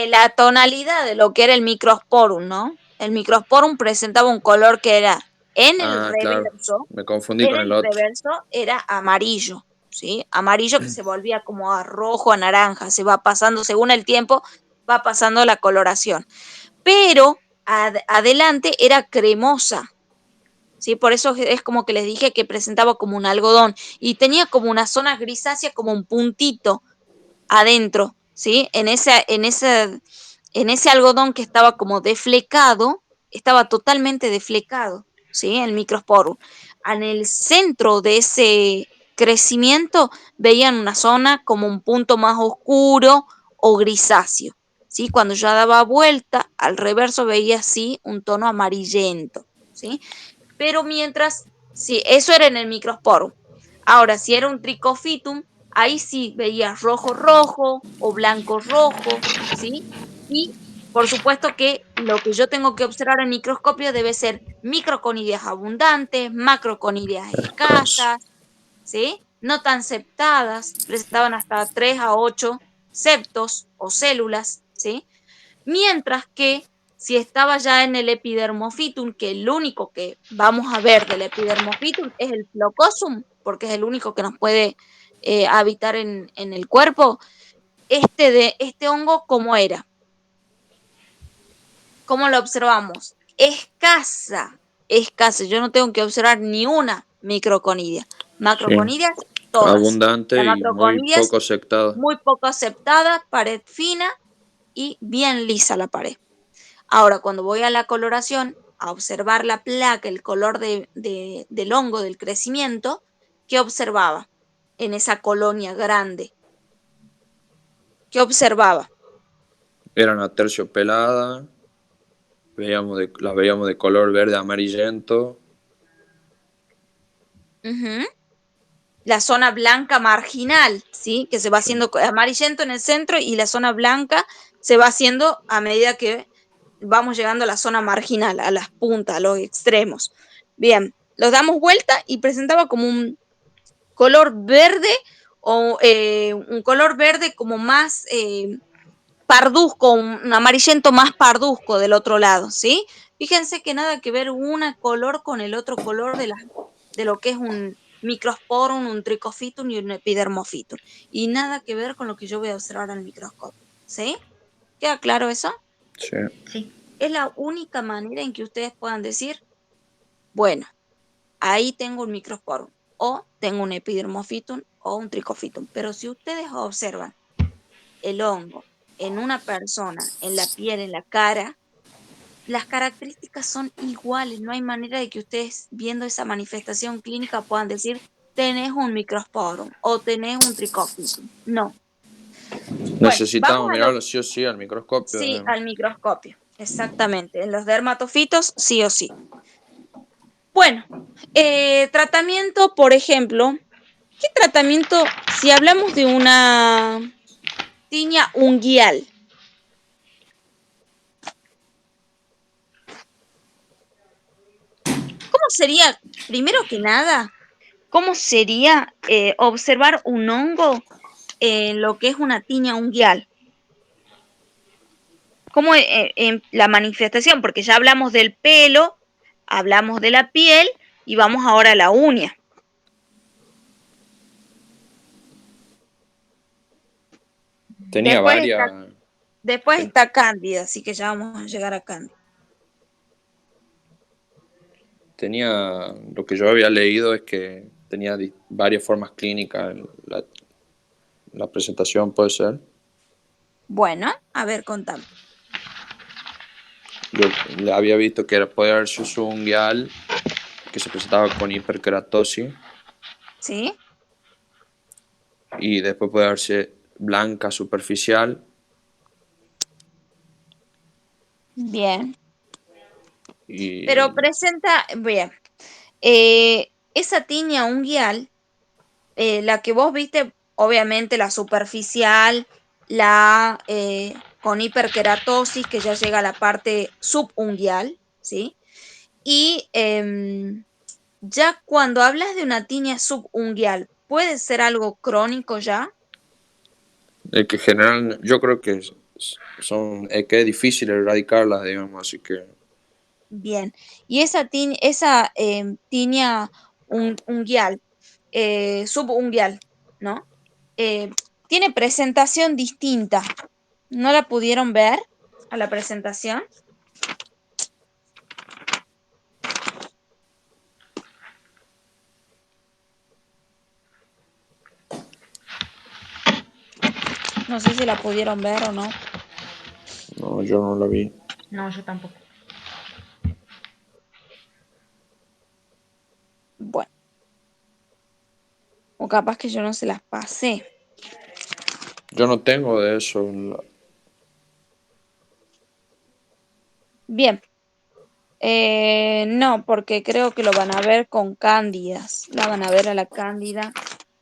La tonalidad de lo que era el microsporum, ¿no? El microsporum presentaba un color que era en el Claro, reverso, me confundí con el otro. era amarillo, ¿sí? Amarillo que se volvía como a rojo, a naranja, se va pasando, según el tiempo, va pasando la coloración. Pero adelante era cremosa, ¿sí? Por eso es como que les dije que presentaba como un algodón y tenía como una zona grisácea, como un puntito adentro, ¿sí? En ese algodón que estaba como deflecado, estaba totalmente deflecado, ¿sí? El microsporum. En el centro de ese crecimiento veían una zona como un punto más oscuro o grisáceo, ¿sí? Cuando yo daba vuelta al reverso veía así un tono amarillento, ¿sí? Pero mientras, sí, eso era en el microsporum. Ahora, si era un tricofitum, ahí sí veías rojo rojo o blanco rojo, ¿sí? Y por supuesto que lo que yo tengo que observar en microscopio debe ser microconidias abundantes, macroconidias Escaso. escasas, ¿sí? No tan septadas, presentaban hasta 3 a 8 septos o células, ¿sí? Mientras que si estaba ya en el epidermophytum, que el único que vamos a ver del epidermophytum es el flocosum, porque es el único que nos puede habitar en el cuerpo, este hongo, ¿cómo era? ¿Cómo lo observamos? Escasa, escasa. Yo no tengo que observar ni una microconidia. Sí. Macroconidias, todas. La Abundante y muy macroconidia es poco aceptada. muy poco aceptada, pared fina y bien lisa la pared. Ahora, cuando voy a la coloración, a observar la placa, el color del hongo, del crecimiento, ¿qué observaba en esa colonia grande? ¿Qué observaba? Eran aterciopeladas, las veíamos de color verde amarillento. Ujú. La zona blanca marginal, ¿sí? Que se va Sí. haciendo amarillento en el centro y la zona blanca se va haciendo a medida que vamos llegando a la zona marginal, a las puntas, a los extremos. Bien, los damos vuelta y presentaba como un color verde o un color verde como más parduzco, un amarillento más parduzco del otro lado, ¿sí? Fíjense que nada que ver un color con el otro color de lo que es un microsporum, un tricofitum y un epidermofitum. Y nada que ver con lo que yo voy a observar al microscopio, ¿sí? ¿Queda claro eso? Sí. Sí, Es la única manera en que ustedes puedan decir, bueno, ahí tengo un microsporum, o tengo un epidermofitum o un tricofitum. Pero si ustedes observan el hongo en una persona, en la piel, en la cara, las características son iguales. No hay manera de que ustedes viendo esa manifestación clínica puedan decir, tenés un microsporum o tenés un tricofitum. No. Bueno, vamos Necesitamos a lo, mirarlo sí o sí al microscopio. sí, al microscopio. Exactamente. En los dermatofitos, sí o sí. Bueno, tratamiento, por ejemplo, ¿qué tratamiento, si hablamos de una tiña unguial? ¿Cómo sería, primero que nada, cómo sería observar un hongo en lo que es una tiña unguial? ¿Cómo en la manifestación? Porque ya hablamos del pelo, hablamos de la piel y vamos ahora a la uña. Tenía Después varias. está, después ten- está Cándida, así que ya vamos a llegar a Cándida. tenía, lo que yo había leído es que tenía varias formas clínicas en la presentación, puede ser. Bueno, a ver, contame. Yo le había visto que podía haberse uso unguial que se presentaba con hiperkeratosis ¿Sí? y después puede haberse blanca superficial Bien. Pero y presenta, bien, esa tiña unguial, la que vos viste, obviamente la superficial, la con hiperkeratosis, que ya llega a la parte subunguial, ¿sí? Y ya cuando hablas de una tiña subunguial, ¿puede ser algo crónico ya? el que general yo creo que son que es difícil erradicarlas, digamos, así que Bien. Y esa tiña unguial, subunguial, ¿no? Tiene presentación distinta. ¿No la pudieron ver a la presentación? No sé si la pudieron ver o no. no, yo no la vi. No, yo tampoco. Bueno, o capaz que yo no se las pasé. Yo no tengo de eso. Bien. No, porque creo que lo van a ver con cándidas. La van a ver a la cándida.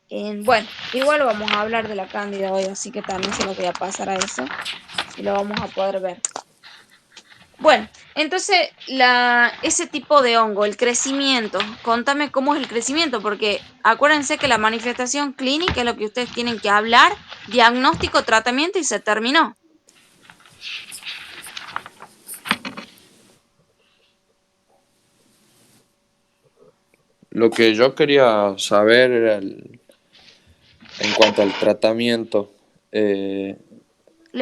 Bueno, igual vamos a hablar de la cándida hoy, así que también se lo voy a pasar a eso y lo vamos a poder ver. Bueno, entonces ese tipo de hongo, el crecimiento, contame cómo es el crecimiento, porque acuérdense que la manifestación clínica es lo que ustedes tienen que hablar, diagnóstico, tratamiento y se terminó. Lo que yo quería saber era en cuanto al tratamiento. Le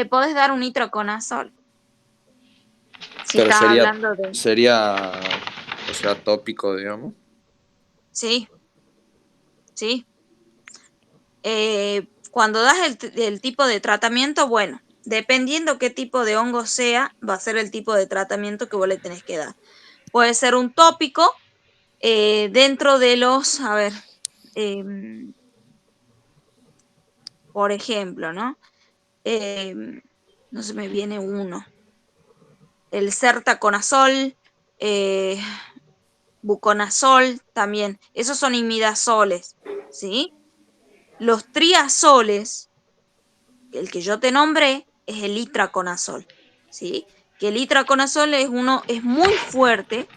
podés dar un itraconazol. Si Pero estás hablando de... sería, o sea, tópico, digamos. Sí, sí. Cuando das el tipo de tratamiento, bueno, dependiendo qué tipo de hongo sea, va a ser el tipo de tratamiento que vos le tenés que dar. Puede ser un tópico dentro de los, a ver, por ejemplo, ¿no? No se me viene uno. El sertaconazol, eh, buconazol también. Esos son imidazoles, ¿sí? Los triazoles, el que yo te nombré, es el itraconazol, ¿sí? Que el itraconazol es muy fuerte,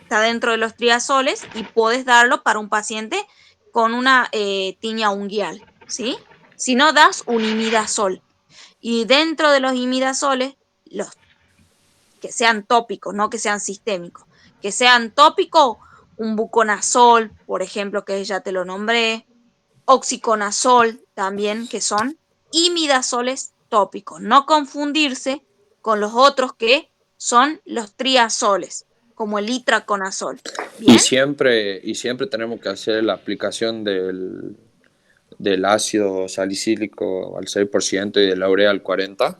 está dentro de los triazoles y puedes darlo para un paciente con una tiña unguial, ¿sí? Si no, das un imidazol. Y dentro de los imidazoles, los que sean tópicos, no que sean sistémicos, que sean tópicos, un buconazol, por ejemplo, que ya te lo nombré, oxiconazol también, que son imidazoles tópicos. No confundirse con los otros que son los triazoles, como el itraconazol. ¿Bien? Y siempre tenemos que hacer la aplicación del ácido salicílico al 6% y de la urea al 40%,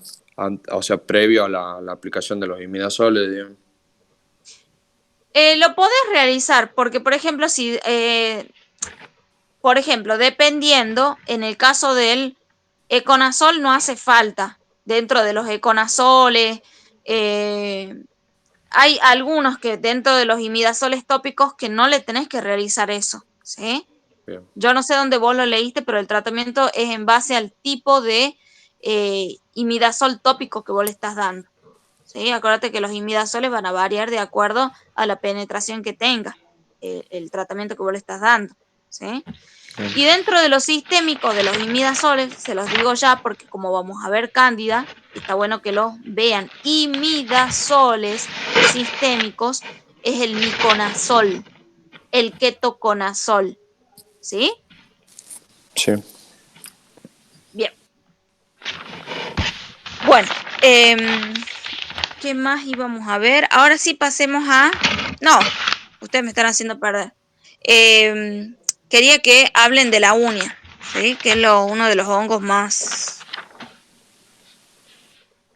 o sea, previo a la aplicación de los imidazoles, digamos. Lo podés realizar porque, por ejemplo, si, por ejemplo, dependiendo, en el caso del econazol no hace falta. Dentro de los econazoles, hay algunos que dentro de los imidazoles tópicos que no le tenés que realizar eso, ¿sí? Bien. Yo no sé dónde vos lo leíste, pero el tratamiento es en base al tipo de imidazol tópico que vos le estás dando, ¿sí? Acuérdate que los imidazoles van a variar de acuerdo a la penetración que tenga el tratamiento que vos le estás dando, ¿sí? Y dentro de los sistémicos de los imidazoles, se los digo ya porque como vamos a ver cándida, está bueno que los vean. Imidazoles sistémicos es el miconazol, el ketoconazol, ¿sí? Sí. Bien. Bueno, ¿qué más íbamos a ver? Ahora sí pasemos a... No, ustedes me están haciendo perder. Quería que hablen de la uña, ¿sí? Que es uno de los hongos más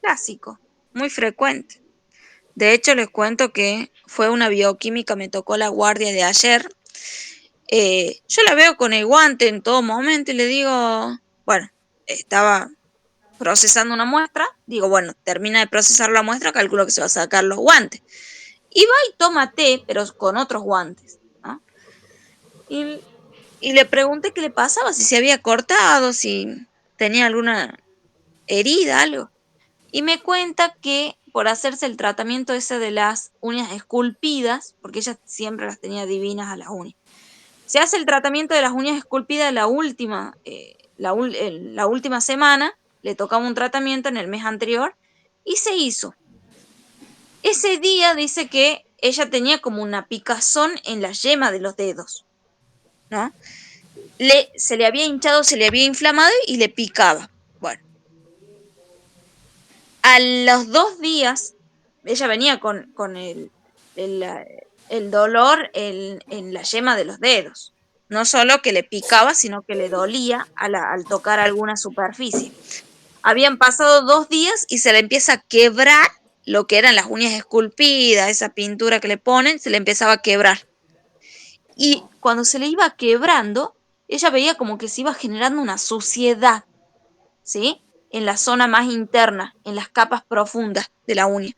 clásicos, muy frecuente. De hecho, les cuento que fue una bioquímica, me tocó la guardia de ayer. Yo la veo con el guante en todo momento y le digo, bueno, estaba procesando una muestra, digo, bueno, termina de procesar la muestra, calculo que se va a sacar los guantes. Y va y toma té, pero con otros guantes, ¿no? Y le pregunté qué le pasaba, si se había cortado, si tenía alguna herida, algo. Y me cuenta que por hacerse el tratamiento ese de las uñas esculpidas, porque ella siempre las tenía divinas a las uñas, se hace el tratamiento de las uñas esculpidas la última semana, le tocaba un tratamiento en el mes anterior y se hizo. Ese día dice que ella tenía como una picazón en la yema de los dedos, ¿no? Se le había hinchado, se le había inflamado y le picaba. Bueno, a los 2 días, ella venía con el dolor en la yema de los dedos. No solo que le picaba, sino que le dolía al tocar alguna superficie. Habían pasado 2 días y se le empieza a quebrar lo que eran las uñas esculpidas, esa pintura que le ponen, se le empezaba a quebrar. Y cuando se le iba quebrando, ella veía como que se iba generando una suciedad, ¿sí? En la zona más interna, en las capas profundas de la uña.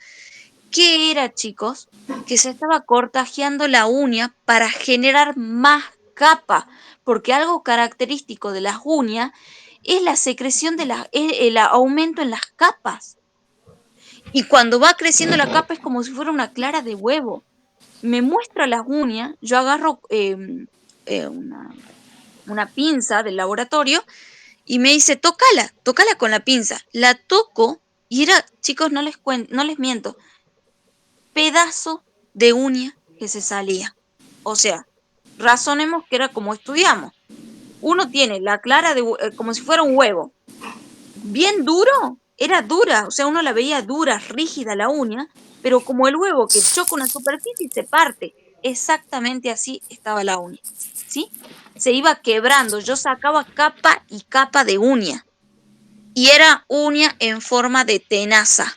¿Qué era, chicos? Que se estaba cortajeando la uña para generar más capa, porque algo característico de las uñas es la secreción el aumento en las capas. Y cuando va creciendo la capa es como si fuera una clara de huevo. Me muestra las uñas, yo agarro una pinza del laboratorio y me dice, tócala con la pinza. La toco y era, chicos, no les miento, pedazo de uña que se salía. O sea, razonemos que era como estudiamos. Uno tiene la clara como si fuera un huevo. Bien duro, era dura, o sea, uno la veía dura, rígida la uña, pero como el huevo que choca una superficie y se parte. Exactamente así estaba la uña, ¿sí? Se iba quebrando, yo sacaba capa y capa de uña. Y era uña en forma de tenaza,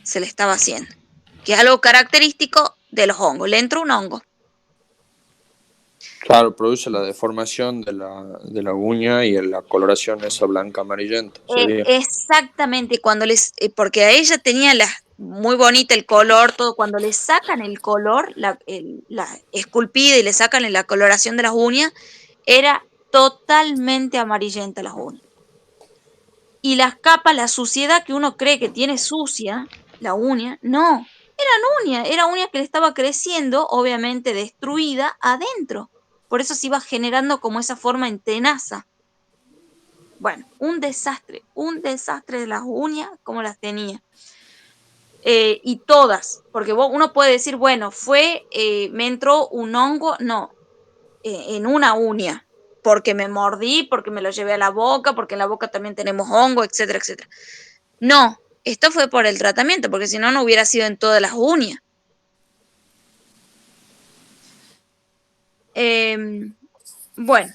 se le estaba haciendo, que es algo característico de los hongos. Le entró un hongo. Claro, produce la deformación de la uña y la coloración esa blanca amarillenta, sería. Exactamente, porque a ella tenía muy bonita el color, todo, cuando le sacan el color, la esculpida y le sacan la coloración de las uñas, era totalmente amarillenta las uñas. Y las capas, la suciedad que uno cree que tiene sucia, la uña, no, era uña que le estaba creciendo, obviamente destruida, adentro. Por eso se iba generando como esa forma en tenaza. Bueno, un desastre de las uñas como las tenía. Y todas, porque uno puede decir, bueno, me entró un hongo, no, en una uña, porque me mordí, porque me lo llevé a la boca, porque en la boca también tenemos hongo, etcétera, etcétera. No, esto fue por el tratamiento, porque si no, no hubiera sido en todas las uñas. Bueno,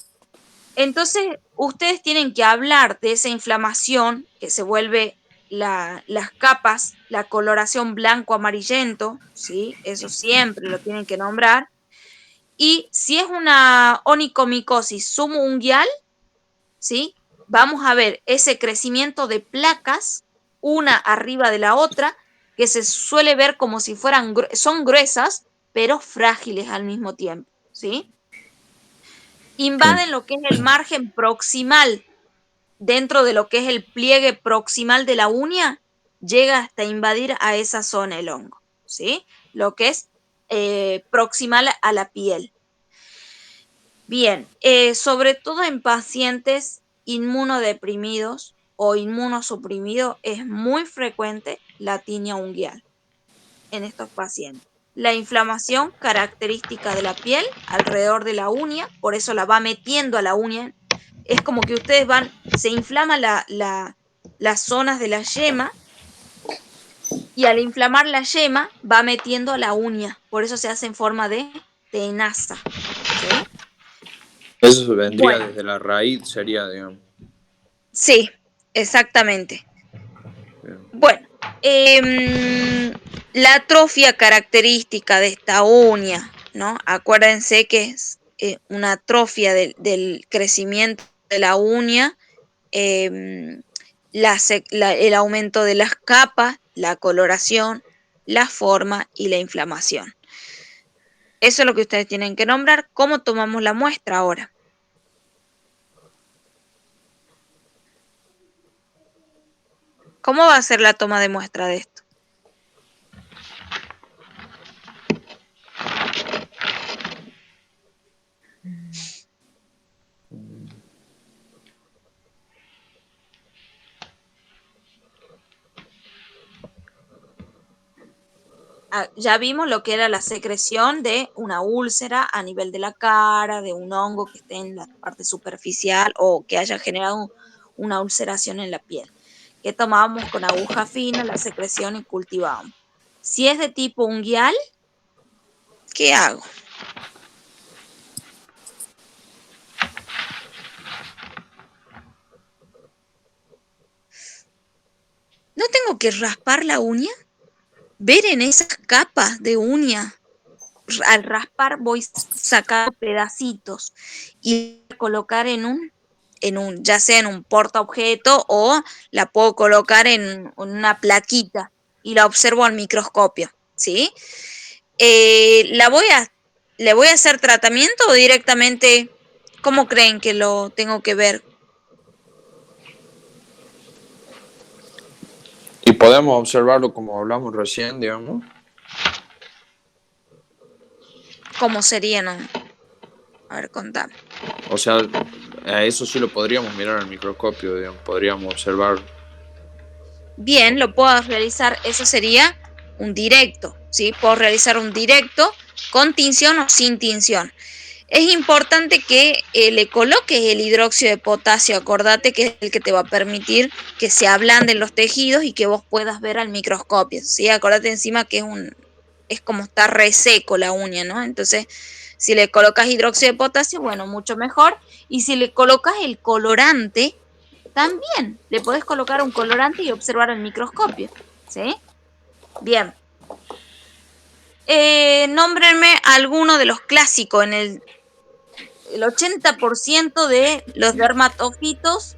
entonces ustedes tienen que hablar de esa inflamación que se vuelve las capas, la coloración blanco-amarillento, ¿sí? Eso siempre lo tienen que nombrar. Y si es una onicomicosis sumunguial, ¿sí? Vamos a ver ese crecimiento de placas, una arriba de la otra, que se suele ver como si son gruesas, pero frágiles al mismo tiempo, ¿sí? Invaden lo que es el margen proximal dentro de lo que es el pliegue proximal de la uña, llega hasta invadir a esa zona el hongo, ¿sí? Lo que es proximal a la piel. Bien, sobre todo en pacientes inmunodeprimidos o inmunosuprimidos es muy frecuente la tiña unguial en estos pacientes. La inflamación característica de la piel alrededor de la uña, por eso la va metiendo a la uña. Es como que ustedes se inflama las zonas de la yema Y al inflamar la yema va metiendo la uña, por eso se hace en forma de tenaza. ¿Sí? Eso vendría Bueno, desde la raíz, sería, digamos. sí, exactamente. Bien. Bueno, la atrofia característica de esta uña, ¿no? Acuérdense que es una atrofia del crecimiento de la uña, em, el aumento de las capas, la coloración, la forma y la inflamación. Eso es lo que ustedes tienen que nombrar. ¿Cómo tomamos la muestra ahora? ¿Cómo va a ser la toma de muestra de esto? Ya vimos lo que era la secreción de una úlcera a nivel de la cara, de un hongo que esté en la parte superficial o que haya generado una ulceración en la piel. Que tomábamos con aguja fina la secreción y cultivábamos. Si es de tipo unguial, ¿qué hago? ¿No tengo que raspar la uña? Ver en esas capas de uña. Al raspar voy sacando pedacitos y colocar ya sea en un portaobjeto o la puedo colocar en una plaquita y la observo al microscopio, ¿sí? ¿Le voy a hacer tratamiento o directamente, cómo creen que lo tengo que ver? Y podemos observarlo como hablamos recién, digamos. ¿Cómo sería, no? A ver, contame. O sea, a eso sí lo podríamos mirar al microscopio, digamos. Podríamos observar. Bien, lo puedo realizar, eso sería un directo, ¿sí? Puedo realizar un directo con tinción o sin tinción. Es importante que le coloques el hidróxido de potasio, acordate que es el que te va a permitir que se ablanden los tejidos y que vos puedas ver al microscopio, ¿sí? Acordate encima que es como está reseco la uña, ¿no? Entonces, si le colocas hidróxido de potasio, bueno, mucho mejor. Y si le colocas el colorante, también le podés colocar un colorante y observar el microscopio, ¿sí? Bien. Nómbrenme alguno de los clásicos. El 80% de los dermatofitos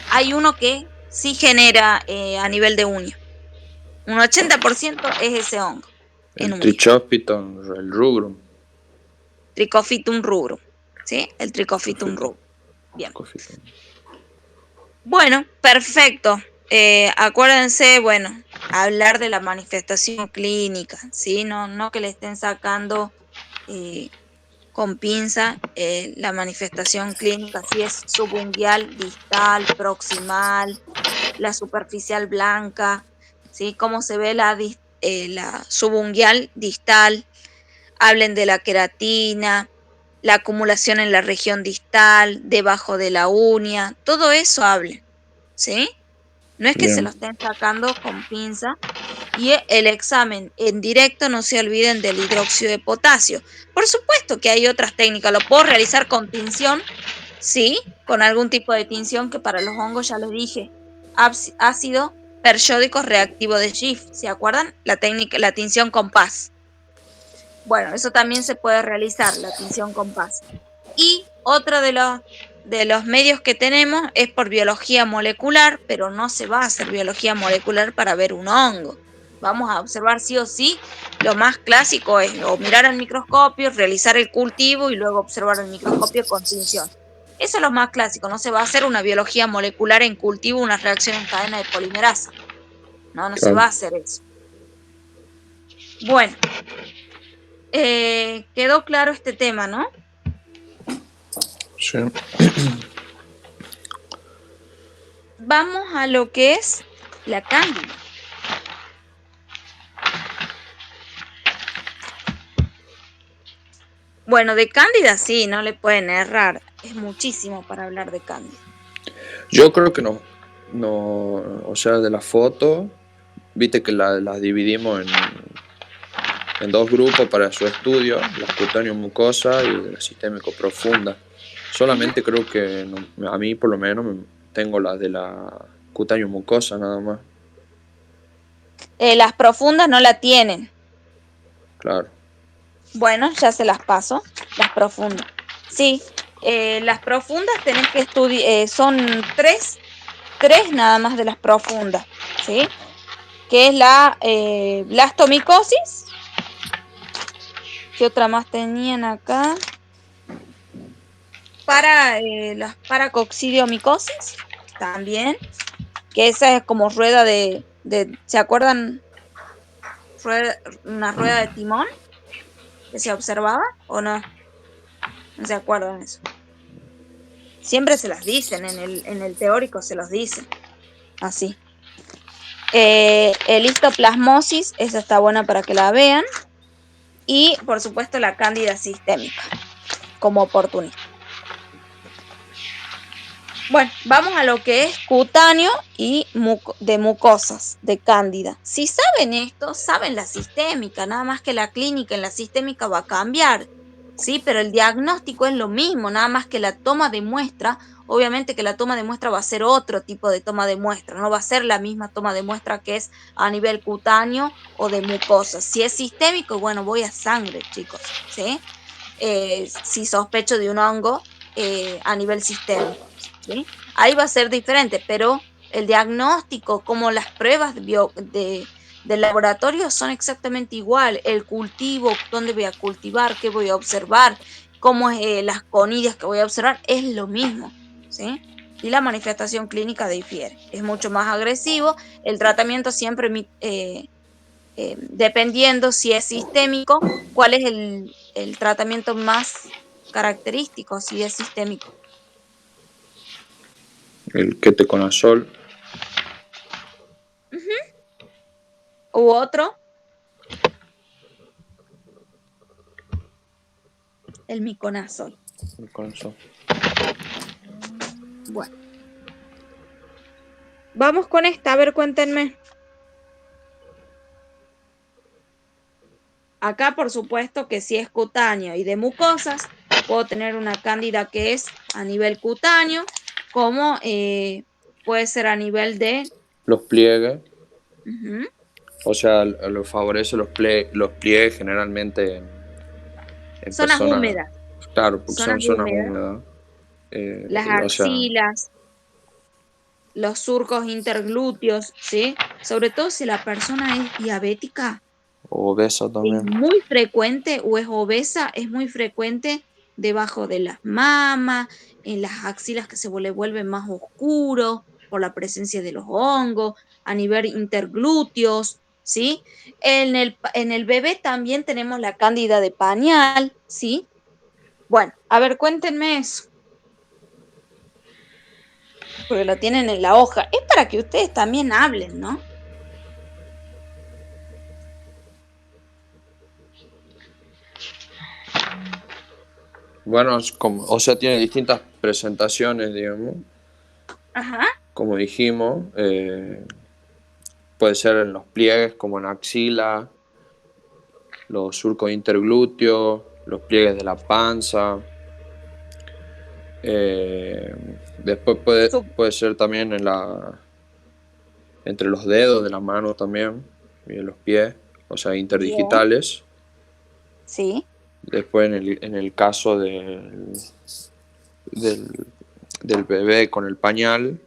hay uno que sí genera a nivel de uña. Un 80% es ese hongo en El uña. Trichopiton, el rubrum. Trichophytum rubrum, ¿sí? El Trichophytum rubrum. Bien. Trichopiton. Bueno, perfecto. Acuérdense, bueno, hablar de la manifestación clínica, ¿sí? No que le estén sacando con pinza la manifestación clínica, si es subunguial, distal, proximal, la superficial blanca, ¿sí? Cómo se ve la subunguial distal, hablen de la queratina, la acumulación en la región distal, debajo de la uña, todo eso hablen, ¿sí? No es que se lo Bien. estén sacando con pinza. Y el examen en directo, no se olviden del hidróxido de potasio. Por supuesto que hay otras técnicas, lo puedo realizar con tinción, sí, con algún tipo de tinción que para los hongos ya les dije, ácido periódico reactivo de Schiff, ¿se acuerdan? La técnica, la tinción con paz. Bueno, eso también se puede realizar, la tinción con paz. Y otro de los medios que tenemos es por biología molecular, pero no se va a hacer biología molecular para ver un hongo. Vamos a observar sí o sí. Lo más clásico es o mirar al microscopio, realizar el cultivo y luego observar el microscopio con tinción. Eso es lo más clásico. No se va a hacer una biología molecular en cultivo, una reacción en cadena de polimerasa. No se va Claro. a hacer eso. Bueno, quedó claro este tema, ¿no? Sí. Vamos a lo que es la cándida. Bueno, de cándida sí, no le pueden errar. Es muchísimo para hablar de cándida. Yo creo que no, o sea, de la foto viste que las dividimos en dos grupos para su estudio, la cutáneo mucosa y la sistémico profunda. Solamente creo que a mí por lo menos tengo la de la cutáneo mucosa nada más. Las profundas no la tienen. Claro. Bueno, ya se las paso, las profundas. Sí, las profundas tenés que estudiar, son tres nada más de las profundas, ¿sí? Que es la blastomicosis. ¿Qué otra más tenían acá? Las paracoccidiomicosis, también, que esa es como rueda ¿se acuerdan? Una rueda de timón que se observaba, ¿o no? No se acuerdan eso. Siempre se las dicen, en el teórico se los dicen, así. El histoplasmosis, esa está buena para que la vean. Y, por supuesto, la cándida sistémica, como oportunista. Bueno, vamos a lo que es cutáneo y de mucosas, de cándida. Si saben esto, saben la sistémica, nada más que la clínica en la sistémica va a cambiar, ¿sí? Pero el diagnóstico es lo mismo, nada más que la toma de muestra, obviamente que la toma de muestra va a ser otro tipo de toma de muestra, no va a ser la misma toma de muestra que es a nivel cutáneo o de mucosas. Si es sistémico, bueno, voy a sangre, chicos, ¿sí? Si sospecho de un hongo a nivel sistémico, ¿sí? Ahí va a ser diferente, pero el diagnóstico, como las pruebas del laboratorio son exactamente igual. El cultivo, dónde voy a cultivar, qué voy a observar, cómo es las conidias que voy a observar, es lo mismo, ¿sí? Y la manifestación clínica difiere. Es mucho más agresivo. El tratamiento siempre dependiendo si es sistémico, cuál es el tratamiento más característico, si es sistémico. El ketoconazol. ¿U otro? El miconazol. Bueno. Vamos con esta, a ver, cuéntenme. Acá, por supuesto, que si es cutáneo y de mucosas, puedo tener una cándida que es a nivel cutáneo, como puede ser a nivel de... Los pliegues. O sea, lo favorece los pliegues generalmente en zonas personas. húmedas. Claro, porque Zonas son zonas húmedas. húmedas. Las O sea, axilas, los surcos interglúteos, ¿sí? Sobre todo si la persona es diabética, obesa es también. muy frecuente, o es obesa, es muy frecuente debajo de las mamas, en las axilas que se le vuelven más oscuros por la presencia de los hongos, a nivel interglúteos, ¿sí? En el bebé también tenemos la cándida de pañal, ¿sí? Bueno, a ver, cuéntenme eso. Porque lo tienen en la hoja. Es para que ustedes también hablen, ¿no? Bueno, o sea, tiene distintas presentaciones, digamos. Ajá. Como dijimos, puede ser en los pliegues, como en axila, los surcos interglúteos, los pliegues de la panza. Después puede ser también entre los dedos de la mano también y en los pies, o sea, interdigitales. Sí. Después en el caso del bebé con el pañal,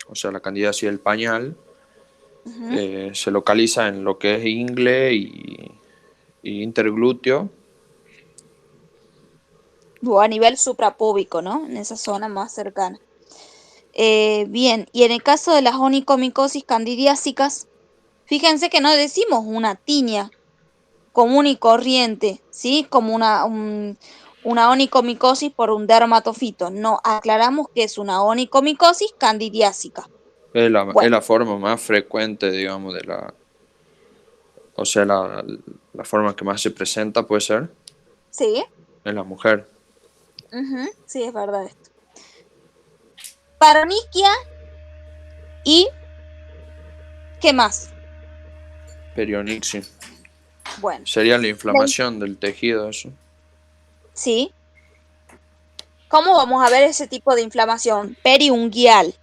o sea, la candidiasis del pañal, se localiza en lo que es ingle y interglúteo. O a nivel suprapúbico, ¿no? En esa zona más cercana. Bien, y en el caso de las onicomicosis candidiásicas, fíjense que no decimos una tiña común y corriente, ¿sí? Como una onicomicosis por un dermatofito. No, aclaramos que es una onicomicosis candidiásica. Es Bueno. la forma más frecuente, digamos, o sea, la forma que más se presenta puede ser. Sí. En la mujer. Sí, es verdad esto. Paroniquia y ¿qué más? Perionixis. Bueno, Sería la inflamación del tejido, eso. ¿sí? ¿Cómo vamos a ver ese tipo de inflamación? Periunguial.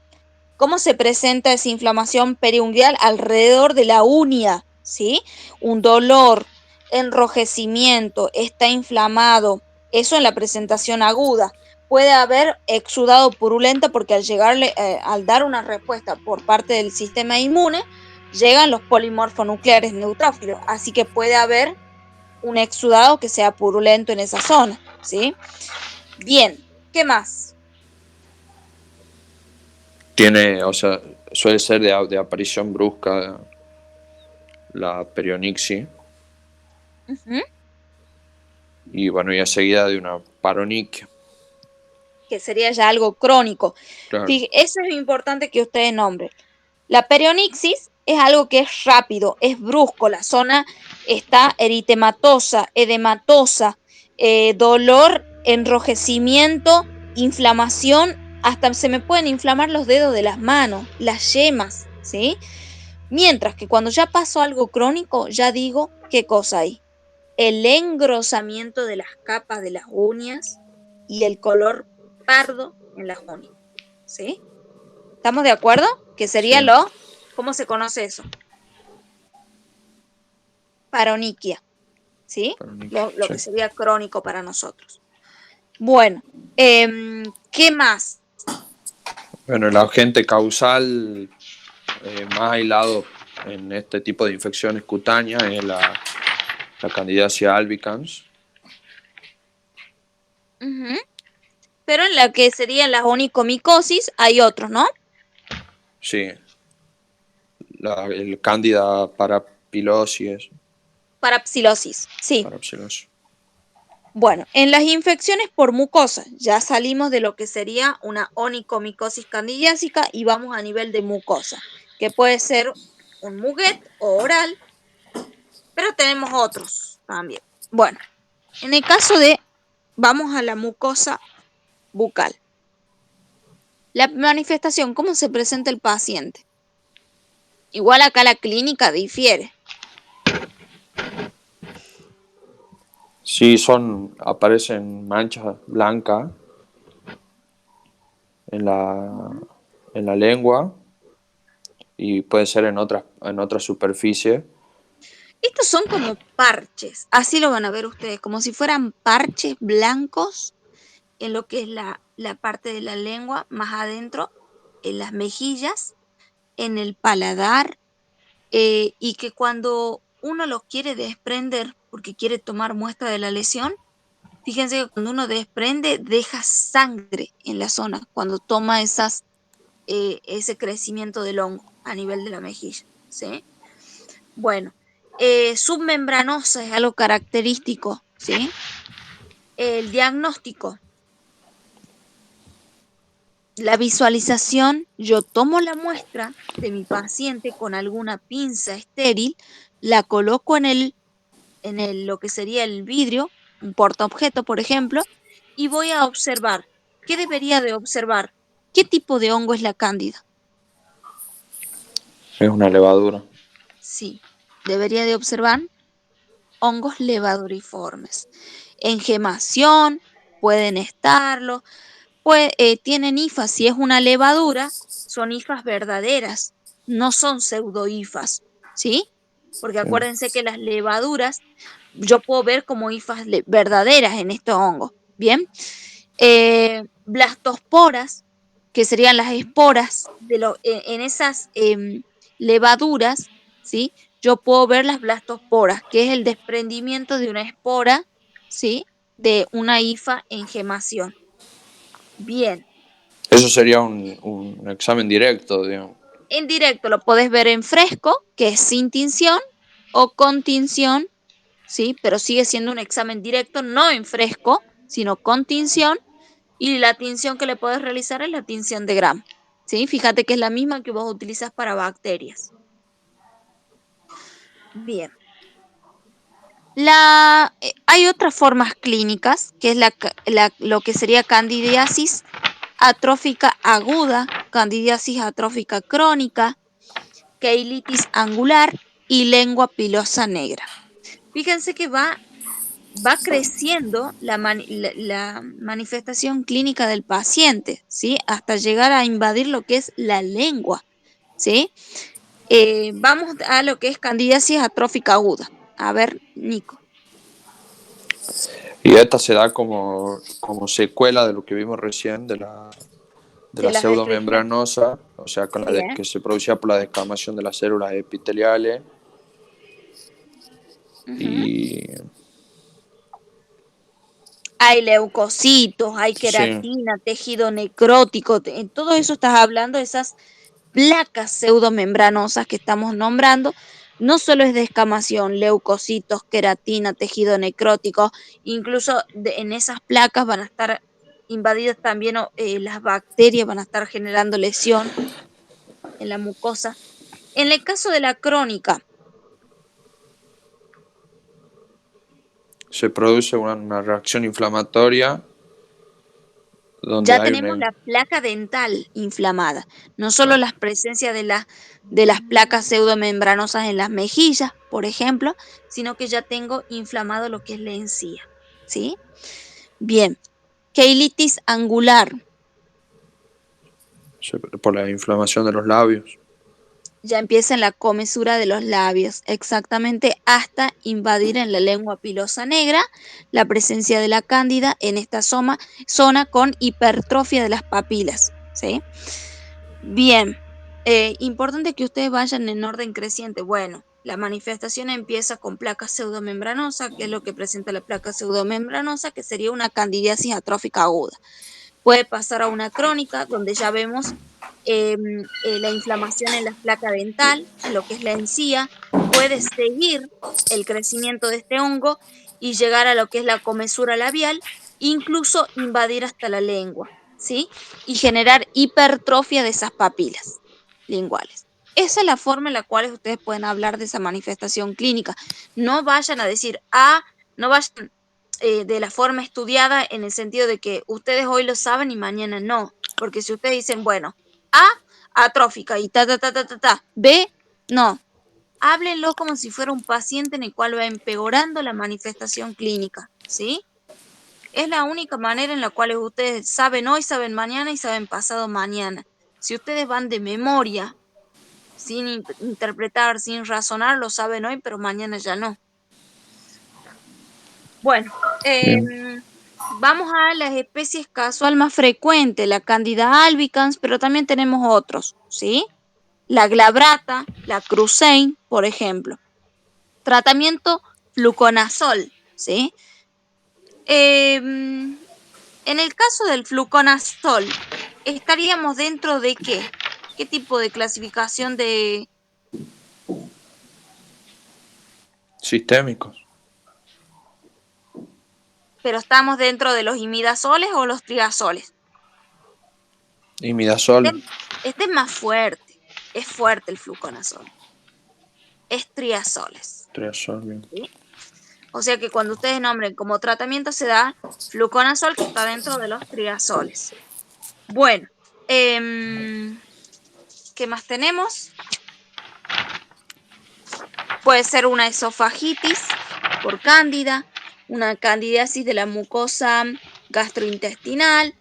¿Cómo se presenta esa inflamación periunguial? Alrededor de la uña, ¿sí? Un dolor, enrojecimiento, está inflamado. Eso en la presentación aguda. Puede haber exudado purulenta porque al dar una respuesta por parte del sistema inmune, llegan los polimorfonucleares neutrófilos. Así que puede haber un exudado que sea purulento en esa zona, ¿sí? Bien, ¿qué más? Tiene, o sea, suele ser de aparición brusca la perionixis. Uh-huh. Y bueno, y seguida de una paroniquia. Que sería ya algo crónico. Claro. Eso es importante que ustedes nombren. La perionixis es algo que es rápido, es brusco, la zona está eritematosa, edematosa, dolor, enrojecimiento, inflamación, hasta se me pueden inflamar los dedos de las manos, las yemas, ¿sí? Mientras que cuando ya pasó algo crónico, ya digo qué cosa hay. El engrosamiento de las capas de las uñas y el color pardo en las uñas, ¿sí? ¿Estamos de acuerdo? Que sería Sí. ¿cómo se conoce eso? Paroniquia, ¿sí? Paroniquia, Lo sí. que sería crónico para nosotros. Bueno, ¿qué más? Bueno, el agente causal más aislado en este tipo de infecciones cutáneas es la Candidiasis albicans. Uh-huh. Pero en la que serían las onicomicosis hay otros, ¿no? Sí. El Candida parapsilosis. Parapsilosis, sí. Parapsilosis. Bueno, en las infecciones por mucosa, ya salimos de lo que sería una onicomicosis candidiásica y vamos a nivel de mucosa, que puede ser un muguet o oral, pero tenemos otros también. Bueno, en el caso vamos a la mucosa bucal. La manifestación, ¿cómo se presenta el paciente? Igual acá la clínica difiere. Sí, aparecen manchas blancas en la lengua y puede ser en otras superficies. Estos son como parches, así lo van a ver ustedes, como si fueran parches blancos en lo que es la parte de la lengua, más adentro, en las mejillas, en el paladar, y que cuando uno los quiere desprender, porque quiere tomar muestra de la lesión, fíjense que cuando uno desprende, deja sangre en la zona, cuando toma ese crecimiento del hongo a nivel de la mejilla, ¿sí? Bueno, submembranosa es algo característico, ¿sí? El diagnóstico. La visualización, yo tomo la muestra de mi paciente con alguna pinza estéril, la coloco en lo que sería el vidrio, un portaobjeto, por ejemplo, y voy a observar. ¿Qué debería de observar? ¿Qué tipo de hongo es la cándida? Es una levadura. Sí, debería de observar hongos levaduriformes. Engemación, pueden estarlo. Tienen hifas, si es una levadura, son hifas verdaderas, no son pseudohifas, ¿sí? Porque Sí. acuérdense que las levaduras, yo puedo ver como hifas verdaderas en estos hongos, ¿bien? Blastosporas, que serían las esporas en esas levaduras, ¿sí? Yo puedo ver las blastosporas, que es el desprendimiento de una espora, ¿sí? De una hifa en gemación. Bien. Eso sería un examen directo, digamos. En directo lo podés ver en fresco, que es sin tinción, o con tinción, ¿sí? Pero sigue siendo un examen directo, no en fresco, sino con tinción. Y la tinción que le podés realizar es la tinción de Gram, ¿sí? Fíjate que es la misma que vos utilizas para bacterias. Bien. Hay otras formas clínicas, que es lo que sería candidiasis atrófica aguda, candidiasis atrófica crónica, queilitis angular y lengua pilosa negra. Fíjense que va creciendo la manifestación clínica del paciente, ¿sí? Hasta llegar a invadir lo que es la lengua, ¿sí? Vamos a lo que es candidiasis atrófica aguda. A ver, Nico. Y esta se da como secuela de lo que vimos recién de la las pseudomembranosa, o sea, con Bien. que se producía por la descamación de las células epiteliales. Y hay leucocitos, hay sí, queratina, tejido necrótico, todo eso estás hablando de esas placas pseudomembranosas que estamos nombrando. No solo es descamación, leucocitos, queratina, tejido necrótico, incluso en esas placas van a estar invadidas también las bacterias, van a estar generando lesión en la mucosa. En el caso de la crónica, se produce una reacción inflamatoria donde ya hay tenemos la placa dental inflamada, no solo la presencia de las placas pseudomembranosas en las mejillas, por ejemplo, sino que ya tengo inflamado lo que es la encía, ¿sí? Bien, queilitis angular, por la inflamación de los labios. ya empieza en la comesura de los labios, exactamente hasta invadir en la lengua pilosa negra la presencia de la cándida en esta zona con hipertrofia de las papilas, ¿sí? Bien, importante que ustedes vayan en orden creciente. Bueno, la manifestación empieza con placa pseudomembranosa, que es lo que presenta la placa pseudomembranosa, que sería una candidiasis atrófica aguda. Puede pasar a una crónica, donde ya vemos la inflamación en la placa dental, en lo que es la encía, puede seguir el crecimiento de este hongo y llegar a lo que es la comesura labial, incluso invadir hasta la lengua, ¿sí? Y generar hipertrofia de esas papilas linguales. Esa es la forma en la cual ustedes pueden hablar de esa manifestación clínica. No vayan a decir, no vayan de la forma estudiada en el sentido de que ustedes hoy lo saben y mañana no. Porque si ustedes dicen, bueno, A, atrófica y B, no. Háblenlo como si fuera un paciente en el cual va empeorando la manifestación clínica, ¿sí? Es la única manera en la cual ustedes saben hoy, saben mañana y saben pasado mañana. Si ustedes van de memoria, sin interpretar, sin razonar, lo saben hoy, pero mañana ya no. Bueno, vamos a las especies casual más frecuentes, la Candida albicans, pero también tenemos otros, ¿sí? La glabrata, la crucein, por ejemplo. Tratamiento fluconazol, ¿sí? En el caso del fluconazol, ¿estaríamos dentro de qué? ¿Qué tipo de clasificación de Sistémicos. pero estamos dentro de los imidazoles o los triazoles? Imidazol. Este es más fuerte, es fuerte el fluconazol. Es triazoles. Triazol. ¿Sí? O sea que cuando ustedes nombren como tratamiento se da fluconazol, que está dentro de los triazoles. Bueno, ¿qué más tenemos? Puede ser una esofagitis por cándida, una candidiasis de la mucosa gastrointestinal,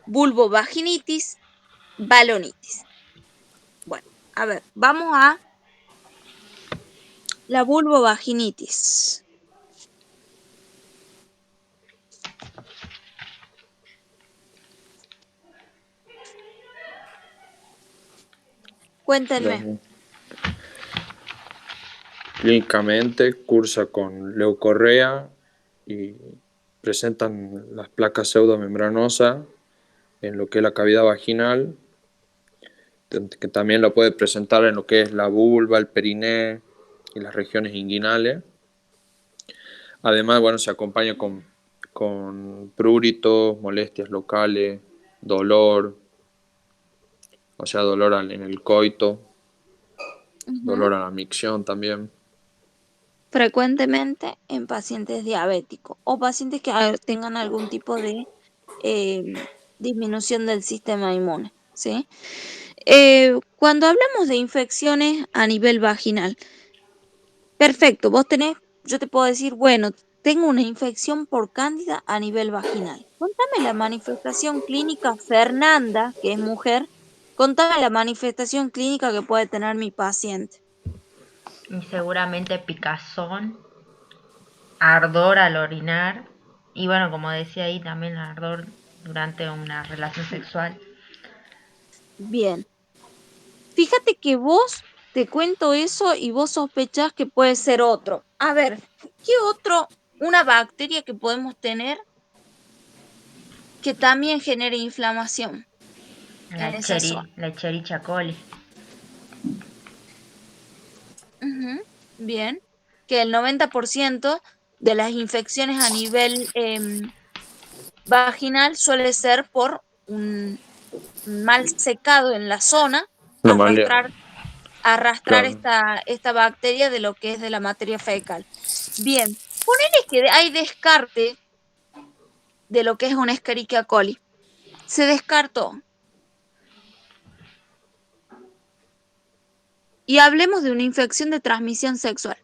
vulvovaginitis, balonitis. Bueno, a ver, vamos a la vulvovaginitis. Cuéntenme. Clínicamente cursa con leucorrea y presentan las placas pseudomembranosas en lo que es la cavidad vaginal, que también lo puede presentar en lo que es la vulva, el periné y las regiones inguinales. Además, bueno, se acompaña con pruritos, molestias locales, dolor, o sea, dolor en el coito, dolor a la micción también. Frecuentemente en pacientes diabéticos o pacientes que tengan algún tipo de disminución del sistema inmune, ¿sí? Cuando hablamos de infecciones a nivel vaginal, Perfecto, yo te puedo decir, bueno, tengo una infección por cándida a nivel vaginal. Contame la manifestación clínica, Fernanda, que es mujer, contame la manifestación clínica que puede tener mi paciente. Y seguramente picazón, ardor al orinar y bueno, como decía ahí, también ardor durante una relación sexual. Bien, fíjate que vos te cuento eso y vos sospechás que puede ser otro. A ver, ¿qué otro, una bacteria que podemos tener que también genere inflamación en esa zona? La Escherichia coli. Ujú, bien, que el 90% de las infecciones a nivel vaginal suele ser por un mal secado en la zona, Anomalía, arrastrar, arrastrar claro. esta bacteria de lo que es de la materia fecal. Bien, ponele que hay descarte de lo que es una Escherichia coli. Se descartó. Y hablemos de una infección de transmisión sexual.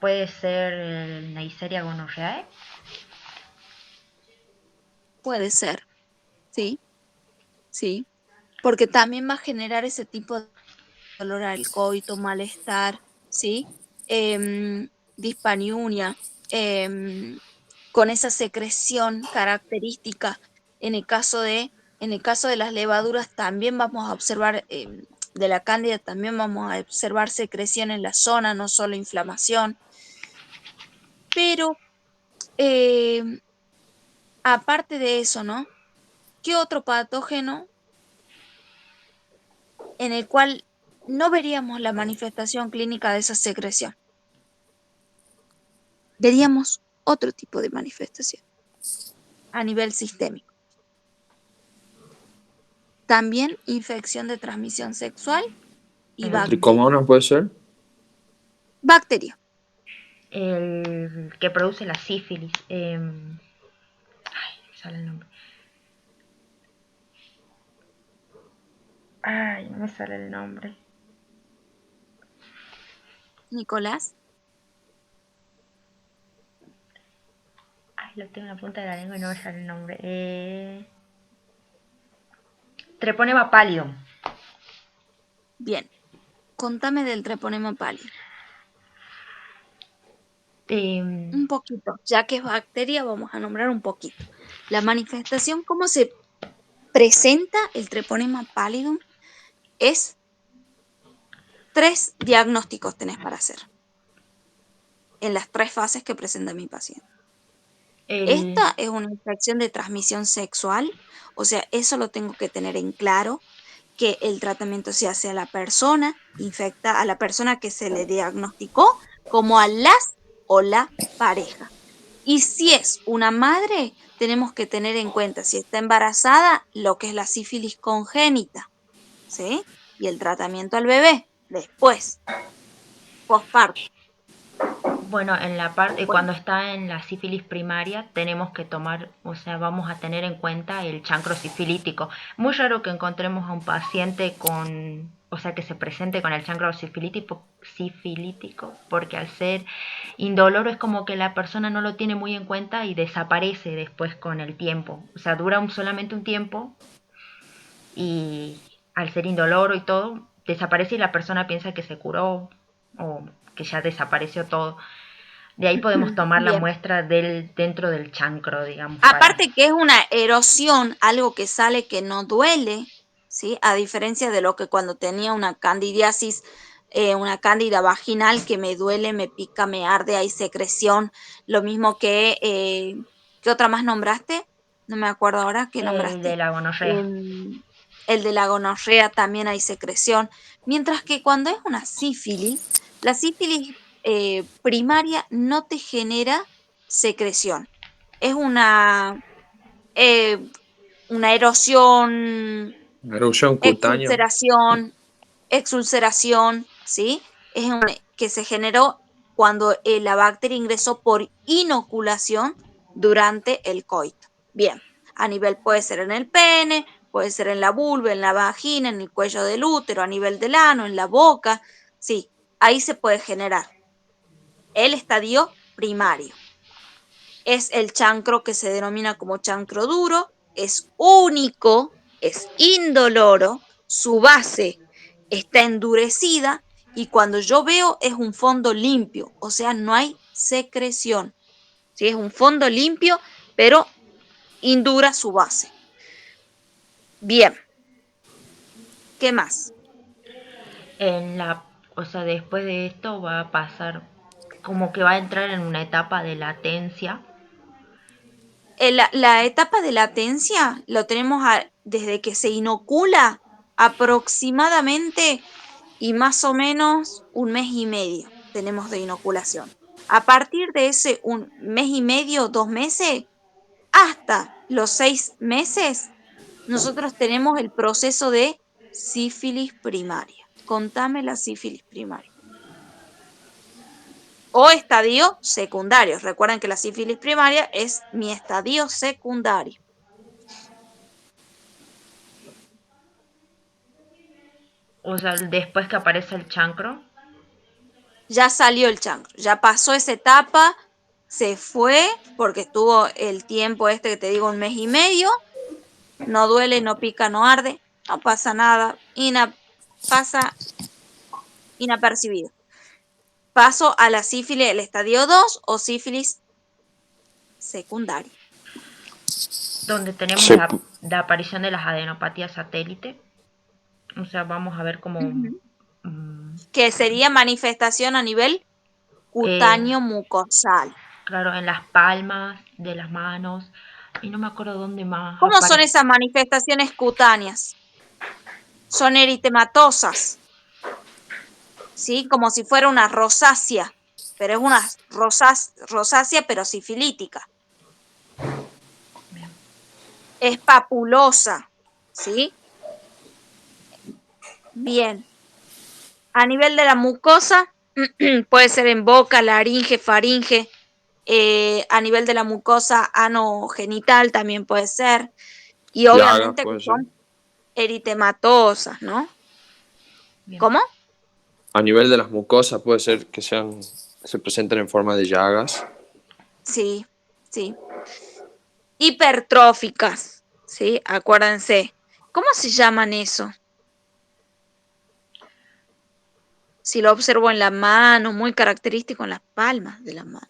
Puede ser Neisseria gonorrhoeae. Puede ser, sí, sí, porque también va a generar ese tipo de dolor al coito, malestar, ¿sí? Dispareunia, con esa secreción característica. En el caso de, en el caso de las levaduras también vamos a observar, de la cándida también vamos a observar secreción en la zona, no solo inflamación. Pero em, aparte de eso, ¿no? ¿Qué otro patógeno en el cual no veríamos la manifestación clínica de esa secreción? Veríamos otro tipo de manifestación a nivel sistémico. También infección de transmisión sexual y bacteria. ¿Tricomonas puede ser? Bacteria. El que produce la sífilis. Sale el nombre. Ay, no me sale el nombre. Nicolás. Ay, lo tengo en la punta de la lengua y no me sale el nombre. Treponema pallidum. Bien. Contame del treponema pálido. Eh, Un poquito. Ya que es bacteria, vamos a nombrar un poquito. La manifestación, cómo se presenta el treponema pallidum, es 3 diagnósticos tenés para hacer en las 3 fases que presenta mi paciente. el, Esta es una infección de transmisión sexual, o sea, eso lo tengo que tener en claro, que el tratamiento se hace a la persona, infecta a la persona que se le diagnosticó, como a las o la pareja. Y si es una madre, tenemos que tener en cuenta, si está embarazada, lo que es la sífilis congénita, ¿sí? Y el tratamiento al bebé, después, posparto. bueno, en la parte, Bueno, cuando está en la sífilis primaria, tenemos que tomar, o sea, vamos a tener en cuenta el chancro sifilítico. Muy raro que encontremos a un paciente con, o sea, que se presente con el chancro sifilítico, porque al ser indoloro es como que la persona no lo tiene muy en cuenta y desaparece después con el tiempo. O sea, dura solamente un tiempo y al ser indoloro y todo, desaparece y la persona piensa que se curó o que ya desapareció todo. De ahí podemos tomar la bien. muestra dentro del chancro, digamos, para... Aparte que es una erosión, algo que sale que no duele, ¿sí? A diferencia de lo que cuando tenía una candidiasis, una cándida vaginal que me duele, me pica, me arde, hay secreción. Lo mismo que, ¿qué otra más nombraste? No me acuerdo ahora, ¿qué El de nombraste? la gonorrea. Em, el de la gonorrea también hay secreción. Mientras que cuando es una sífilis, la sífilis primaria no te genera secreción, es eh, una erosión, Erupción cutánea. exulceración, exulceración, ¿sí? Es que se generó cuando la bacteria ingresó por inoculación durante el coito. Bien, a nivel puede ser en el pene, puede ser en la vulva, en la vagina, en el cuello del útero, a nivel del ano, en la boca, Sí, ahí se puede generar el estadio primario. Es el chancro que se denomina como chancro duro, es único, es indoloro, su base está endurecida y cuando yo veo es un fondo limpio, o sea, no hay secreción. ¿Sí? Es un fondo limpio, pero indura su base. Bien, ¿qué más? O sea, después de esto va a pasar como que va a entrar en una etapa de latencia. La etapa de latencia lo tenemos desde que se inocula aproximadamente y más o menos un mes y medio tenemos de inoculación. A partir de ese un mes y medio, 2 meses, hasta los 6 meses, nosotros tenemos el proceso de sífilis primaria. Contame la sífilis primaria. O estadio secundario. Recuerden que la sífilis primaria es mi estadio secundario. O sea, después que aparece el chancro. Ya salió el chancro, ya pasó esa etapa, se fue porque estuvo el tiempo este que te digo, un mes y medio, no duele, no pica, no arde, no pasa nada, pasa inapercibido. Paso a la sífilis del estadio 2 o sífilis secundaria. Donde tenemos Se, la aparición de las adenopatías satélite. O sea, vamos a ver cómo... Que sería manifestación a nivel eh, cutáneo mucosal. claro, en las palmas de las manos. Y no me acuerdo dónde más ¿Cómo son aparece. esas manifestaciones cutáneas? Son eritematosas, ¿sí? Como si fuera una rosácea, pero es una rosácea pero sifilítica. Es papulosa, ¿sí? Bien. A nivel de la mucosa, puede ser en boca, laringe, faringe. A nivel de la mucosa anogenital también puede ser. Y llagas obviamente que puede ser. son eritematosas, ¿no? Bien. ¿Cómo? A nivel de las mucosas puede ser que se presenten en forma de llagas. Sí, sí. Hipertróficas, ¿sí? Acuérdense. ¿Cómo se llaman eso? Si lo observo en la mano, muy característico en las palmas de la mano.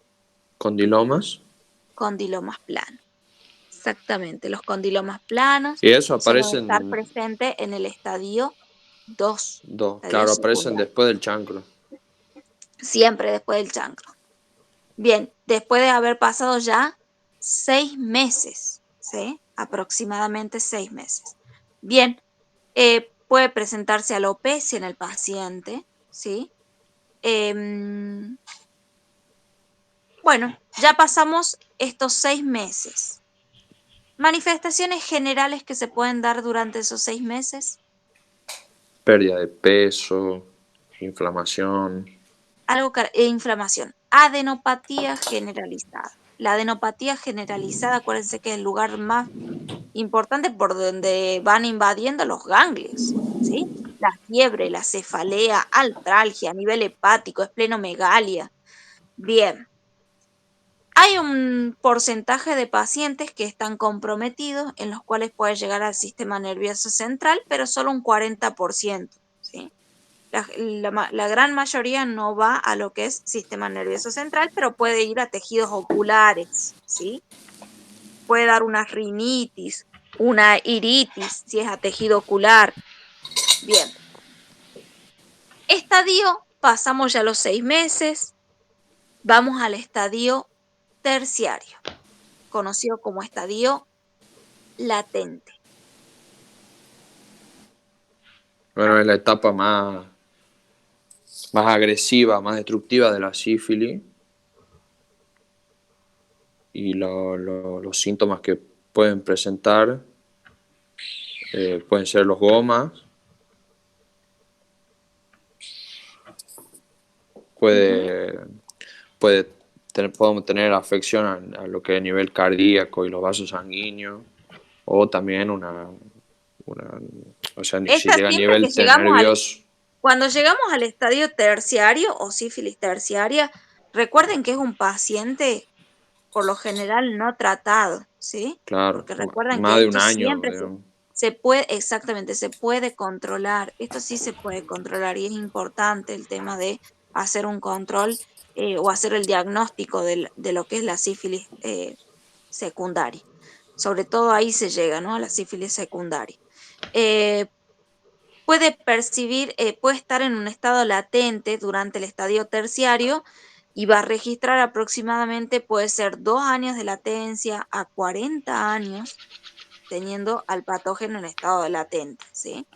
Condilomas. Condilomas planos. Exactamente, los condilomas planos Y eso suelen estar aparecen presentes en el estadio 2, dos. estadio Claro, aparecen secundario, después del chancro. siempre después del chancro. Bien, después de haber pasado ya 6 meses, ¿sí? Aproximadamente 6 meses. Bien, puede presentarse alopecia en el paciente, ¿sí? Bueno, ya pasamos estos 6 meses. Manifestaciones generales que se pueden dar durante esos 6 meses. Pérdida de peso, inflamación. Inflamación. Adenopatía generalizada. La adenopatía generalizada, acuérdense que es el lugar más importante por donde van invadiendo los ganglios, ¿sí? La fiebre, la cefalea, artralgia, a nivel hepático, esplenomegalia. Bien. Hay un porcentaje de pacientes que están comprometidos en los cuales puede llegar al sistema nervioso central, pero solo un 40%, ¿sí? La gran mayoría no va a lo que es sistema nervioso central, pero puede ir a tejidos oculares, ¿sí? Puede dar una rinitis, una iritis, si es a tejido ocular. Bien. Estadio, pasamos ya los 6 meses, vamos al estadio terciario, conocido como estadio latente. Bueno, es la etapa más agresiva, más destructiva de la sífilis. Y los síntomas que pueden presentar pueden ser los gomas, podemos tener afección a lo que es el nivel cardíaco y los vasos sanguíneos, o también o sea, si Esta llega a siempre que nivel llegamos al, nervioso. Cuando llegamos al estadio terciario o sífilis terciaria, recuerden que es un paciente por lo general no tratado, ¿sí? Claro, Porque recuerden que más de un esto año, siempre digamos. se puede, exactamente, se puede controlar. Esto sí se puede controlar y es importante el tema de hacer un control o hacer el diagnóstico de lo que es la sífilis secundaria. Sobre todo ahí se llega, ¿no? A la sífilis secundaria. Eh, puede percibir, puede estar en un estado latente durante el estadio terciario y va a registrar aproximadamente, puede ser 2 años de latencia a 40 años teniendo al patógeno en estado latente, ¿sí?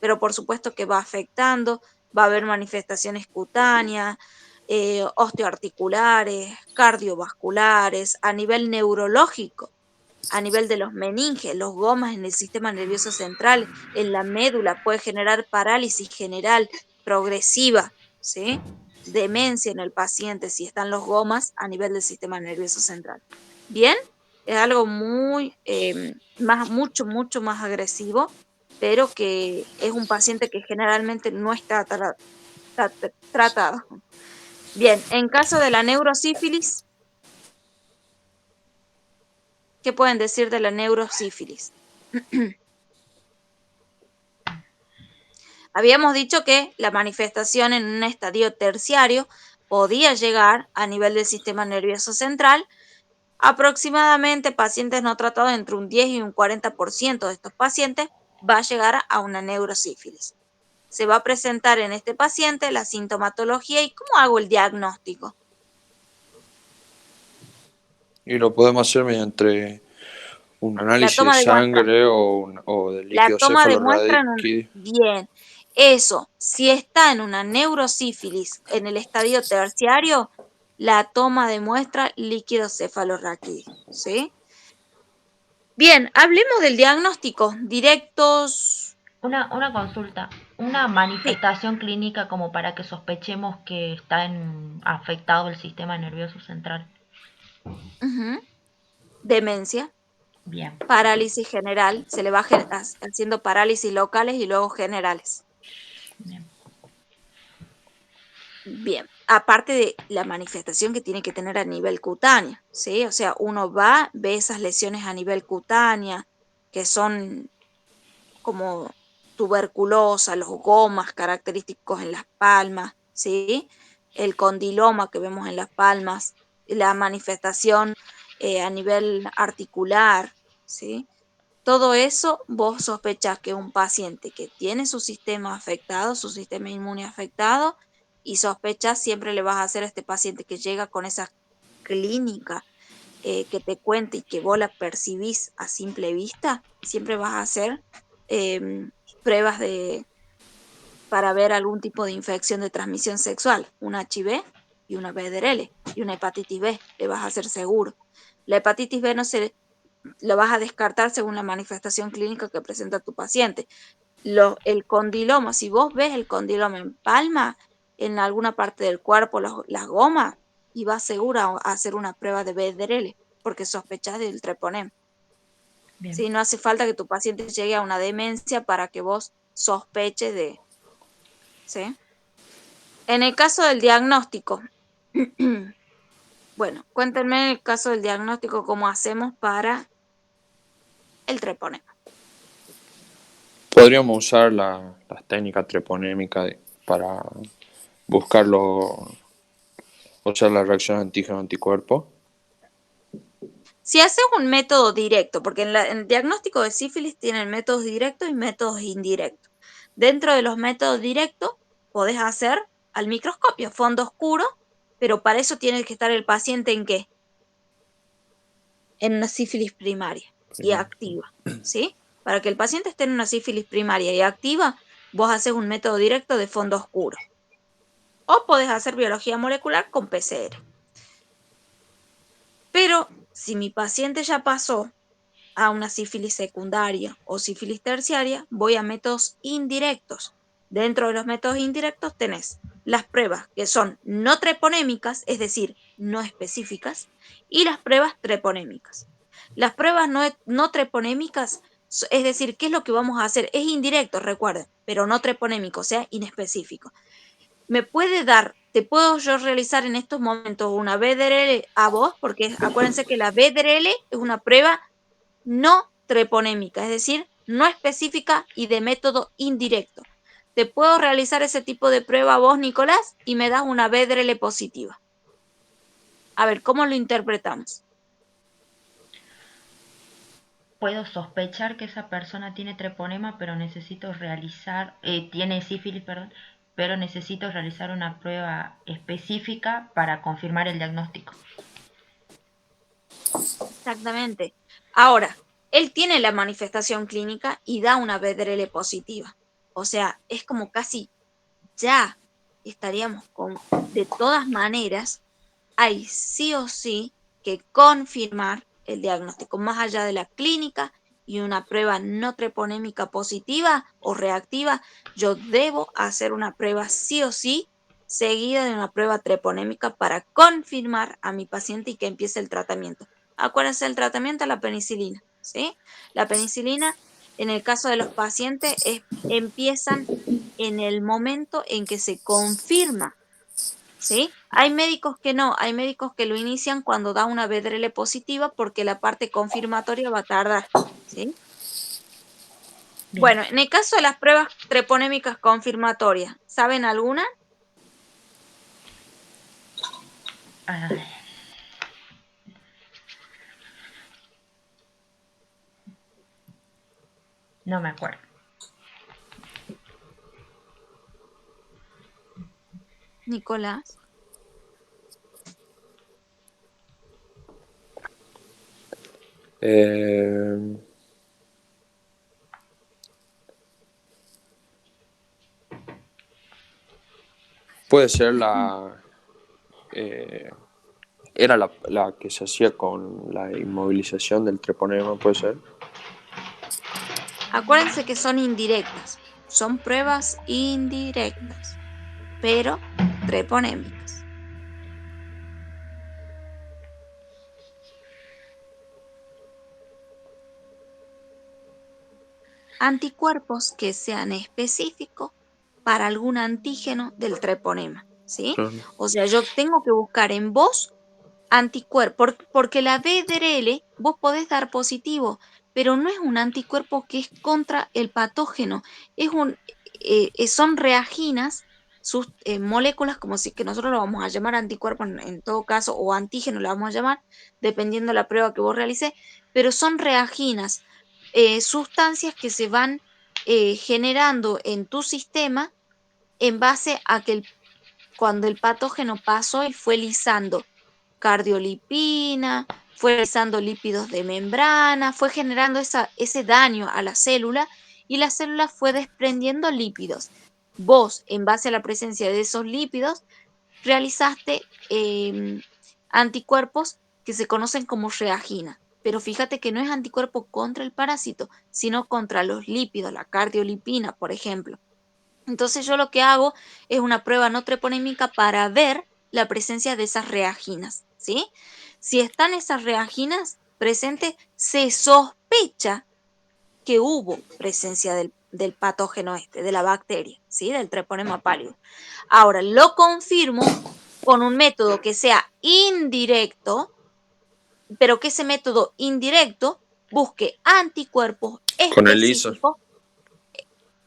Pero por supuesto que va afectando, va a haber manifestaciones cutáneas, osteoarticulares, cardiovasculares, a nivel neurológico, a nivel de los meninges, los gomas en el sistema nervioso central, en la médula, puede generar parálisis general progresiva, ¿sí? Demencia en el paciente si están los gomas a nivel del sistema nervioso central. Bien, es algo muy, mucho más agresivo, pero que es un paciente que generalmente no está tratado. Bien, en caso de la neurosífilis, ¿qué pueden decir de la neurosífilis? Habíamos dicho que la manifestación en un estadio terciario podía llegar a nivel del sistema nervioso central. Aproximadamente pacientes no tratados entre un 10 y un 40% de estos pacientes va a llegar a una neurosífilis. Se va a presentar en este paciente la sintomatología y cómo hago el diagnóstico. Y lo podemos hacer mediante un La análisis de toma de muestra. sangre o de La líquido toma de muestra cefalorraquídeo. bien. Eso, si está en una neurosífilis en el estadio terciario, la toma de muestra líquido cefalorraquídeo, ¿sí? Bien, hablemos del diagnóstico. Directos. Una consulta, una Sí. manifestación clínica como para que sospechemos que está afectado el sistema nervioso central. Ujú. Demencia, Bien, parálisis general, se le va haciendo parálisis locales y luego generales. bien, Bien, aparte de la manifestación que tiene que tener a nivel cutáneo, ¿sí? O sea, uno va, ve esas lesiones a nivel cutánea, que son como tuberculosa, los gomas característicos en las palmas, ¿sí? El condiloma que vemos en las palmas, la manifestación a nivel articular, ¿sí? Todo eso vos sospechás que un paciente que tiene su sistema afectado, su sistema inmune afectado, y sospechás siempre le vas a hacer a este paciente que llega con esa clínica que te cuente y que vos la percibís a simple vista, siempre vas a hacer pruebas para ver algún tipo de infección de transmisión sexual, un HIV y una VDRL y una hepatitis B, le vas a hacer seguro. La hepatitis B no se lo vas a descartar según la manifestación clínica que presenta tu paciente. El condiloma, si vos ves el condiloma en palma, en alguna parte del cuerpo, las gomas, y vas segura a hacer una prueba de BDRL, porque sospechás del treponema. bien. ¿Sí? No hace falta que tu paciente llegue a una demencia para que vos sospeches de. ¿Sí? En el caso del diagnóstico, bueno, cuéntenme en el caso del diagnóstico cómo hacemos para el treponema. Podríamos usar las técnicas treponémicas para buscarlo, o sea, la reacción antígeno-anticuerpo. Si haces un método directo, porque en el diagnóstico de sífilis tienen métodos directos y métodos indirectos. Dentro de los métodos directos, podés hacer al microscopio, fondo oscuro, pero para eso tiene que estar el paciente en qué? En una sífilis primaria y Primero. activa, ¿sí? Para que el paciente esté en una sífilis primaria y activa, vos haces un método directo de fondo oscuro. O podés hacer biología molecular con PCR. Pero si mi paciente ya pasó a una sífilis secundaria o sífilis terciaria, voy a métodos indirectos. Dentro de los métodos indirectos tenés las pruebas que son no treponémicas, es decir, no específicas, y las pruebas treponémicas. Las pruebas no treponémicas Es decir, ¿qué es lo que vamos a hacer? Es indirecto, recuerden, pero no treponémico, o sea, inespecífico. Te puedo yo realizar en estos momentos una BDRL a vos, porque acuérdense que la BDRL es una prueba no treponémica, es decir, no específica y de método indirecto. Te puedo realizar ese tipo de prueba a vos, Nicolás, y me das una BDRL positiva. A ver, ¿cómo lo interpretamos? Puedo sospechar que esa persona tiene treponema, pero necesito realizar, tiene sífilis, perdón, pero necesito realizar una prueba específica para confirmar el diagnóstico. Exactamente. Ahora, él tiene la manifestación clínica y da una BDRL positiva. O sea, es como casi ya estaríamos con, de todas maneras, hay sí o sí que confirmar el diagnóstico, más allá de la clínica y una prueba no treponémica positiva o reactiva, yo debo hacer una prueba sí o sí seguida de una prueba treponémica para confirmar a mi paciente y que empiece el tratamiento. Acuérdense del tratamiento, la penicilina, ¿sí? La penicilina, en el caso de los pacientes, empiezan en el momento en que se confirma, ¿sí? Hay médicos que no, hay médicos que lo inician cuando da una BDRL positiva porque la parte confirmatoria va a tardar, ¿sí? Bien. Bueno, en el caso de las pruebas treponémicas confirmatorias, ¿saben alguna? Ah, no me acuerdo. Nicolás. Eh, puede ser era la que se hacía con la inmovilización del treponema, puede ser. Acuérdense que son indirectas, son pruebas indirectas, pero treponémicas. Anticuerpos que sean específicos para algún antígeno del treponema, ¿sí? Claro. O sea, yo tengo que buscar en vos anticuerpo, porque la BDRL vos podés dar positivo, pero no es un anticuerpo que es contra el patógeno, son reaginas, sus moléculas, como si que nosotros lo vamos a llamar anticuerpo en todo caso, o antígeno lo vamos a llamar, dependiendo de la prueba que vos realices, pero son reaginas, sustancias que se van generando en tu sistema en base a que cuando el patógeno pasó y fue lisando cardiolipina, fue realizando lípidos de membrana, fue generando ese daño a la célula y la célula fue desprendiendo lípidos. Vos, en base a la presencia de esos lípidos, realizaste anticuerpos que se conocen como reagina. Pero fíjate que no es anticuerpo contra el parásito, sino contra los lípidos, la cardiolipina, por ejemplo. Entonces yo lo que hago es una prueba no treponémica para ver la presencia de esas reaginas, ¿sí? Si están esas reaginas presentes, se sospecha que hubo presencia del patógeno de la bacteria, ¿sí? Del treponema pálido. Ahora, lo confirmo con un método que sea indirecto, pero que ese método indirecto busque anticuerpos Con el ISO. específicos,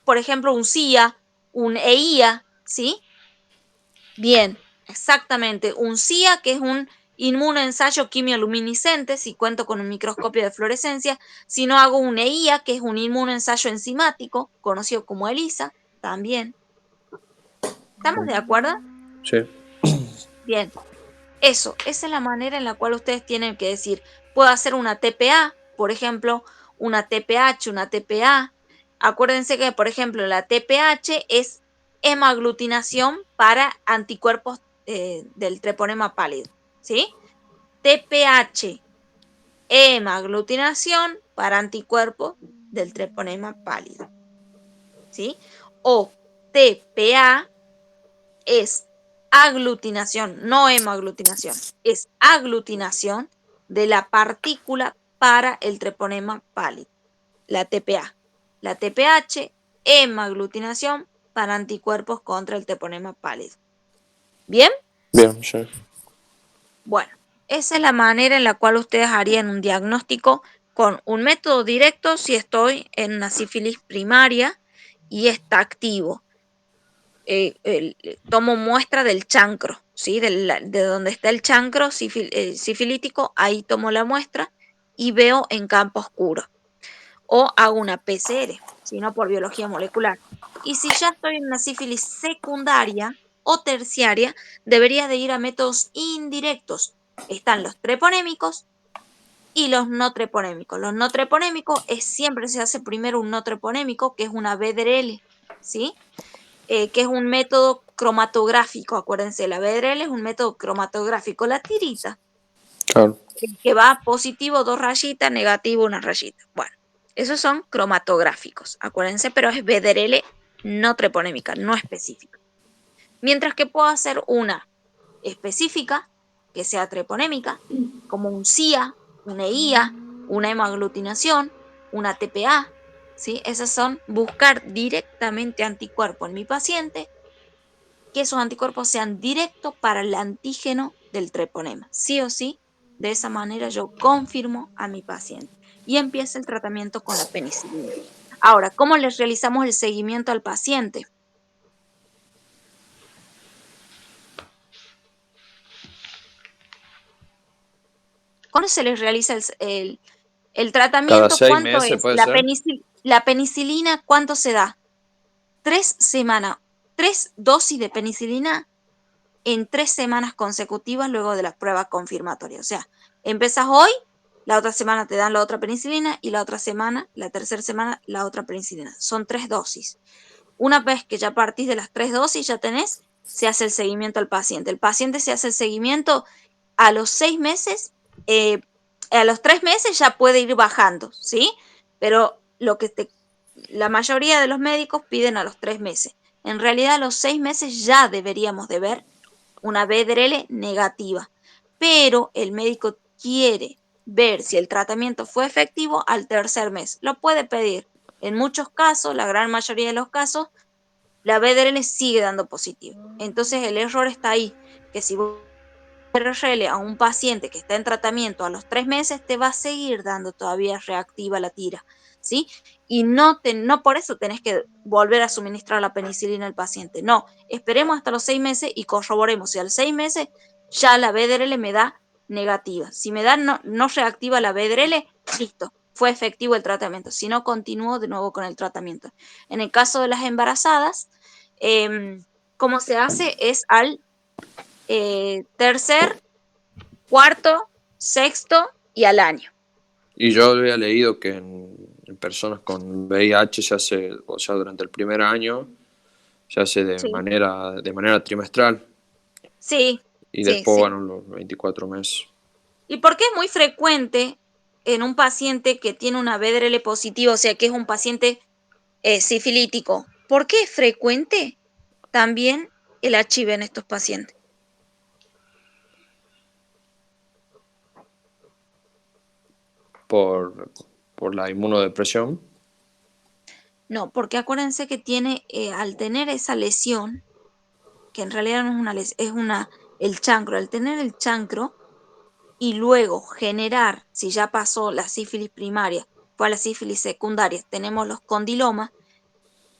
por ejemplo, un CIA, un EIA, ¿sí? Bien, exactamente. Un CIA, que es un inmunoensayo quimioluminiscente, si cuento con un microscopio de fluorescencia. Si no, hago un EIA, que es un inmunoensayo enzimático, conocido como ELISA, también. ¿Estamos de acuerdo? Sí. Bien. Esa es la manera en la cual ustedes tienen que decir, puedo hacer una TPA, por ejemplo, una TPH, una TPA. Acuérdense que, por ejemplo, la TPH es hemaglutinación para anticuerpos del treponema pálido, ¿sí? TPH, hemaglutinación para anticuerpos del treponema pálido, ¿sí? O TPA es aglutinación, no hemaglutinación, es aglutinación de la partícula para el treponema pálido. la TPA, la TPH, hemaglutinación para anticuerpos contra el treponema pálido. ¿Bien? Bien, sí. Bueno, esa es la manera en la cual ustedes harían un diagnóstico con un método directo si estoy en una sífilis primaria y está activo. Tomo muestra del chancro, ¿sí? De donde está el chancro sifilítico, ahí tomo la muestra y veo en campo oscuro. O hago una PCR, sino por biología molecular. Y si ya estoy en una sífilis secundaria o terciaria, debería de ir a métodos indirectos. Están los treponémicos y los no treponémicos. Los no treponémicos siempre se hace primero un no treponémico, que es una BDRL, ¿sí? Que es un método cromatográfico. Acuérdense, la BDRL es un método cromatográfico. La tirita, Claro. que va positivo 2 rayitas, negativo 1 rayita. Bueno, esos son cromatográficos, acuérdense, pero es BDRL no treponémica, no específica. Mientras que puedo hacer una específica, que sea treponémica, como un CIA, una IA, una hemaglutinación, una TPA, ¿sí? Esas son buscar directamente anticuerpos en mi paciente, que esos anticuerpos sean directos para el antígeno del treponema. Sí o sí, de esa manera yo confirmo a mi paciente y empieza el tratamiento con la penicilina. Ahora, ¿cómo les realizamos el seguimiento al paciente? ¿Cuándo se les realiza el Cada tratamiento? 6 ¿Cuánto meses es? puede La, ser. la penicilina, ¿cuánto se da? 3 semanas, 3 dosis de penicilina en 3 semanas consecutivas luego de la prueba confirmatoria. O sea, empezás hoy, la otra semana te dan la otra penicilina y la otra semana, la tercera semana, la otra penicilina. Son 3 dosis. Una vez que ya partís de las 3 dosis, ya tenés, se hace el seguimiento al paciente. El paciente se hace el seguimiento a los 6 meses, a los 3 meses ya puede ir bajando, ¿sí? Pero la mayoría de los médicos piden a los 3 meses. En realidad, a los 6 meses ya deberíamos de ver una BDRL negativa, pero el médico quiere ver si el tratamiento fue efectivo al tercer mes. Lo puede pedir. En muchos casos, la gran mayoría de los casos, la BDRL sigue dando positivo. Entonces el error está ahí, que si vos BDRL a un paciente que está en tratamiento a los 3 meses, te va a seguir dando todavía reactiva la tira, ¿sí? Y no por eso tenés que volver a suministrar la penicilina al paciente. No, esperemos hasta los 6 meses y corroboremos si al 6 meses ya la BDRL me da negativa. Si me da no reactiva la BDRL, listo, fue efectivo el tratamiento. Si no, continúo de nuevo con el tratamiento. En el caso de las embarazadas, ¿cómo se hace? Es al tercer, cuarto, sexto y al año. Y yo había leído que en personas con VIH se hace, o sea, durante el primer año se hace Sí, de manera trimestral sí, y sí, después, sí. bueno, los 24 meses. ¿Y por qué es muy frecuente en un paciente que tiene una BDRL positiva, o sea, que es un paciente sifilítico? ¿Por qué es frecuente también el HIV en estos pacientes? por, por la inmunodepresión. No, porque acuérdense que al tener esa lesión, que en realidad no es una lesión, el chancro, al tener el chancro, y luego generar, si ya pasó la sífilis primaria, fue a la sífilis secundaria, tenemos los condilomas,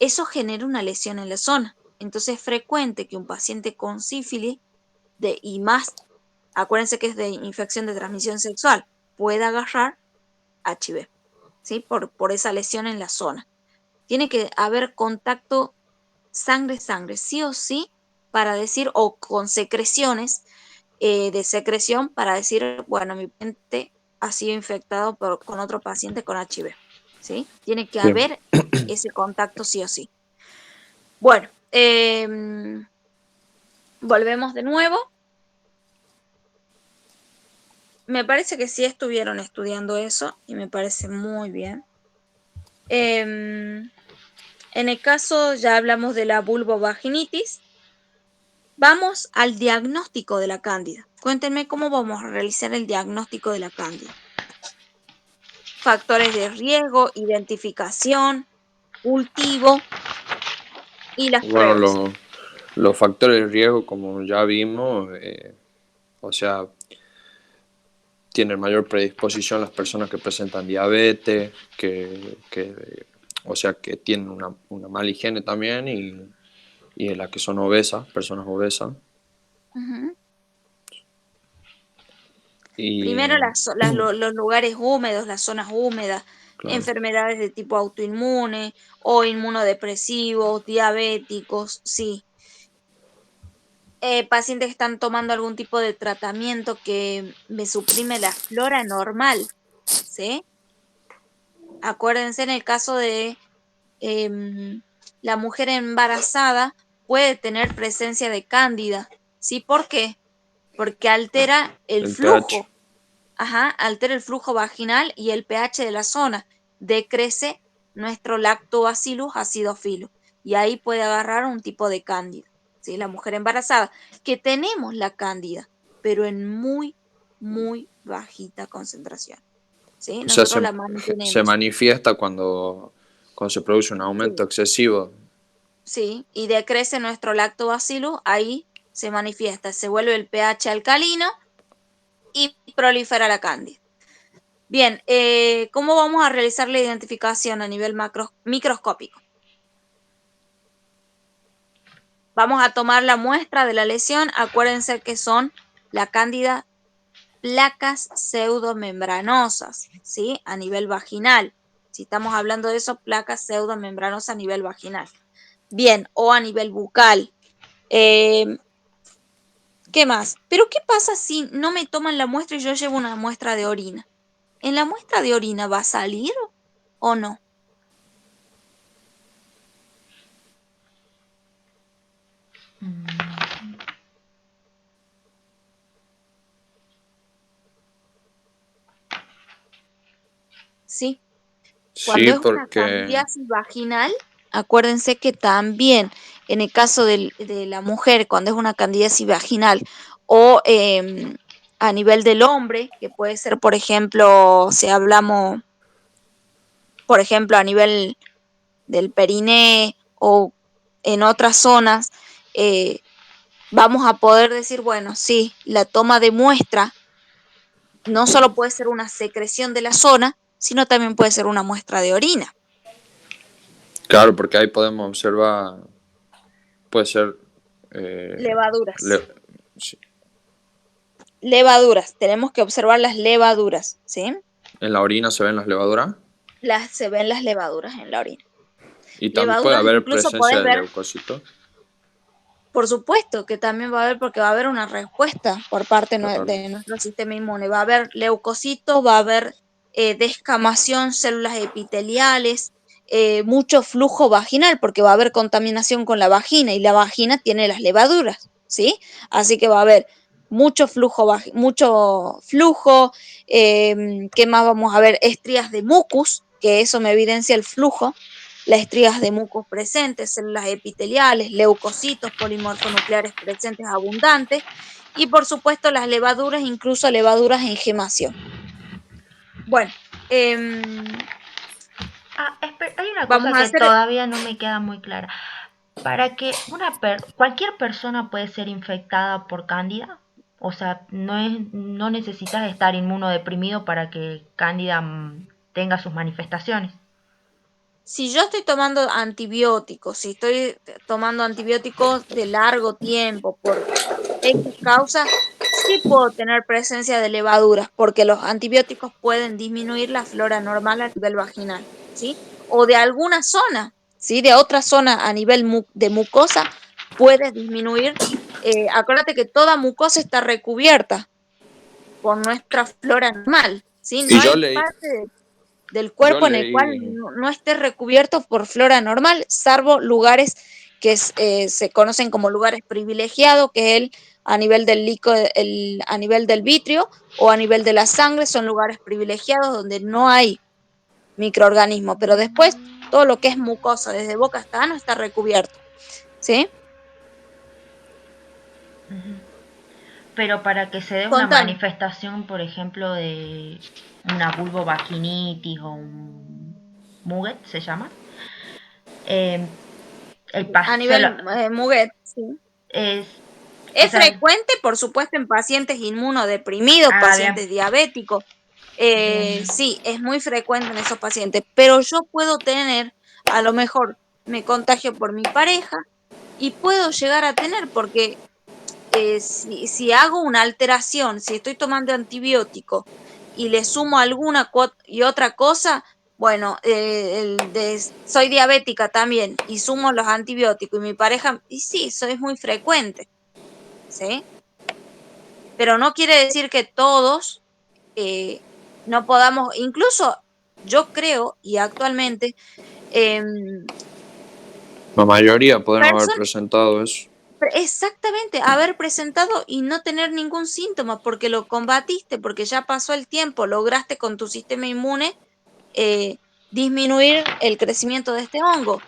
eso genera una lesión en la zona. Entonces es frecuente que un paciente con sífilis, y más, acuérdense que es de infección de transmisión sexual, pueda agarrar HIV, ¿sí? Por esa lesión en la zona. Tiene que haber contacto sangre-sangre, sí o sí, para decir, o con secreciones, de secreción para decir, bueno, mi paciente ha sido infectado con otro paciente con HIV, ¿sí? Tiene que Bien. haber ese contacto sí o sí. Bueno, volvemos de nuevo. Me parece que sí estuvieron estudiando eso y me parece muy bien. En el caso, ya hablamos de la vulvovaginitis. Vamos al diagnóstico de la cándida. Cuéntenme cómo vamos a realizar el diagnóstico de la cándida. factores de riesgo, identificación, cultivo y las Bueno, pruebas. los factores de riesgo, como ya vimos, o sea, tienen mayor predisposición las personas que presentan diabetes, o sea, que tienen una mala higiene también y en las que son obesas, personas obesas. Ujú. Primero Y los lugares húmedos, las zonas húmedas, claro, enfermedades de tipo autoinmune o inmunodepresivos, diabéticos, sí. Pacientes que están tomando algún tipo de tratamiento que me suprime la flora normal, ¿sí? Acuérdense en el caso de em, la mujer embarazada puede tener presencia de cándida, ¿sí? ¿Por qué? Porque altera el el pH. flujo. Ajá, altera el flujo vaginal y el pH de la zona, decrece nuestro lactobacillus acidophilus y ahí puede agarrar un tipo de cándida, ¿sí? La mujer embarazada, que tenemos la cándida, pero en muy, muy bajita concentración, ¿sí? O sea, Nosotros la se mantenemos, manifiesta cuando se produce un aumento sí, excesivo. sí, y decrece nuestro lactobacillus, ahí se manifiesta, se vuelve el pH alcalino y prolifera la cándida. Bien, ¿cómo vamos a realizar la identificación a nivel microscópico? Vamos a tomar la muestra de la lesión. Acuérdense que son la cándida placas pseudomembranosas, ¿sí? A nivel vaginal. Si estamos hablando de eso, placas pseudomembranosas a nivel vaginal. Bien, o a nivel bucal. Eh, ¿Qué más? Pero ¿qué pasa si no me toman la muestra y yo llevo una muestra de orina? ¿En la muestra de orina va a salir o no? Mm, Sí. Cuando Sí, es una porque, candidiasis vaginal, acuérdense que también en el caso de la mujer, cuando es una candidiasis vaginal, o a nivel del hombre, que puede ser, por ejemplo, si hablamos, por ejemplo, a nivel del periné o en otras zonas, eh, vamos a poder decir, bueno, sí, la toma de muestra no solo puede ser una secreción de la zona, sino también puede ser una muestra de orina. claro, porque ahí podemos observar, puede ser, eh, Levaduras. le- sí, Levaduras, tenemos que observar las levaduras, ¿sí? en la orina se ven las levaduras Se ven las levaduras en la orina. y también puede Levaduras, haber incluso presencia podés de ver, leucocitos. por supuesto que también va a haber, porque va a haber una respuesta por parte Claro. de nuestro sistema inmune. Va a haber leucocitos, va a haber descamación, células epiteliales, mucho flujo vaginal, porque va a haber contaminación con la vagina y la vagina tiene las levaduras, ¿sí? Así que va a haber mucho flujo, ¿qué más vamos a ver? Estrías de mucus, que eso me evidencia el flujo, las estrías de mucus presentes, células epiteliales, leucocitos, polimorfonucleares presentes abundantes y por supuesto las levaduras, incluso levaduras en gemación. Bueno, hay una vamos cosa a que hacer, todavía no me queda muy clara. Para que cualquier persona puede ser infectada por cándida, o sea, no necesitas estar inmunodeprimido para que cándida tenga sus manifestaciones. si yo estoy tomando antibióticos, si estoy tomando antibióticos de largo tiempo por X causa, sí puedo tener presencia de levaduras, porque los antibióticos pueden disminuir la flora normal a nivel vaginal, ¿sí? O de alguna zona, ¿sí? De otra zona a nivel de mucosa, puedes disminuir. Acuérdate que toda mucosa está recubierta por nuestra flora normal, ¿sí? No Y hay parte del yo cuerpo en el cual leí, no esté recubierto por flora normal, salvo lugares que se conocen como lugares privilegiados, que es a nivel del a nivel del vitrio o a nivel de la sangre, son lugares privilegiados donde no hay microorganismos, pero después todo lo que es mucosa, desde boca hasta ano, está recubierto, ¿sí? Ujú. Pero para que se dé una Contame. manifestación, por ejemplo, de una vulvovaginitis o un Muget, se llama, eh, el A paso nivel Muguet, sí. es, Es esa, frecuente, por supuesto, en pacientes inmunodeprimidos, bien, pacientes diabéticos. bien, Sí, es muy frecuente en esos pacientes, pero yo puedo tener, a lo mejor me contagio por mi pareja y puedo llegar a tener, porque si hago una alteración, si estoy tomando antibiótico y le sumo alguna y otra cosa, bueno, soy diabética también y sumo los antibióticos y mi pareja, y sí, eso es muy frecuente, ¿sí? Pero no quiere decir que todos no podamos, incluso yo creo, y actualmente, La mayoría pueden haber personas, presentado eso. exactamente, haber presentado y no tener ningún síntoma porque lo combatiste, porque ya pasó el tiempo, lograste con tu sistema inmune eh, disminuir el crecimiento de este hongo,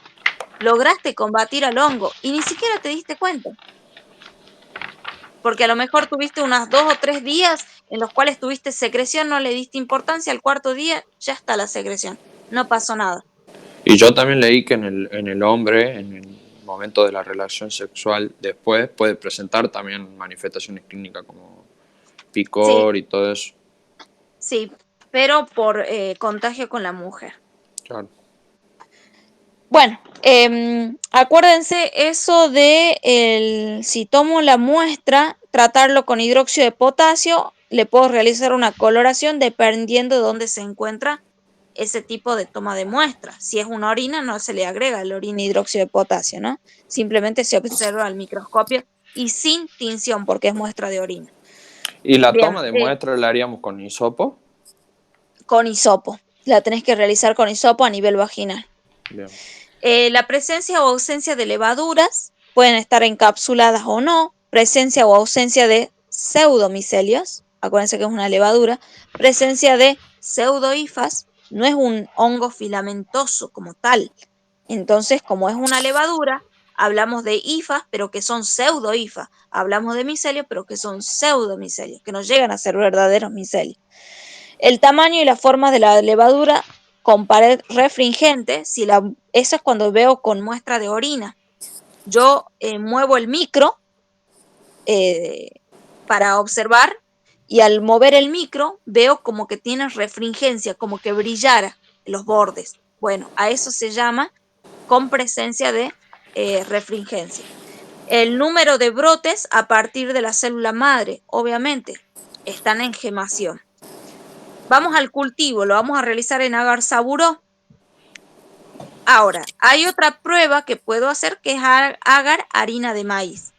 lograste combatir al hongo y ni siquiera te diste cuenta, porque a lo mejor tuviste unas 2 o 3 días en los cuales tuviste secreción, no le diste importancia, al cuarto día ya está la secreción, no pasó nada. Y yo también leí que en el hombre, en el momento de la relación sexual, después puede presentar también manifestaciones clínicas como Sí, picor y todo eso. sí, pero por contagio con la mujer. Claro. Bueno, acuérdense eso de si tomo la muestra, tratarlo con hidróxido de potasio, le puedo realizar una coloración dependiendo de dónde se encuentra ese tipo de toma de muestra. Si es una orina, no se le agrega el orina hidróxido de potasio, ¿no? Simplemente se observa al microscopio y sin tinción porque es muestra de orina. ¿Y la Bien, toma de muestra la haríamos con hisopo? con hisopo. La tenés que realizar con hisopo a nivel vaginal. Bien. La presencia o ausencia de levaduras pueden estar encapsuladas o no, presencia o ausencia de pseudomicelios, acuérdense que es una levadura, presencia de pseudohifas, no es un hongo filamentoso como tal. Entonces, como es una levadura, hablamos de hifas, pero que son pseudohifas. Hablamos de micelios, pero que son pseudomicelios, que no llegan a ser verdaderos micelios. El tamaño y las formas de la levadura con pared refringente, eso es cuando veo con muestra de orina. Yo muevo el micro eh, para observar y al mover el micro veo como que tiene refringencia, como que brillara los bordes. Bueno, a eso se llama con presencia de refringencia. El número de brotes a partir de la célula madre, obviamente, están en gemación. Vamos al cultivo, lo vamos a realizar en agar saburó. Ahora, hay otra prueba que puedo hacer que es agar harina de maíz.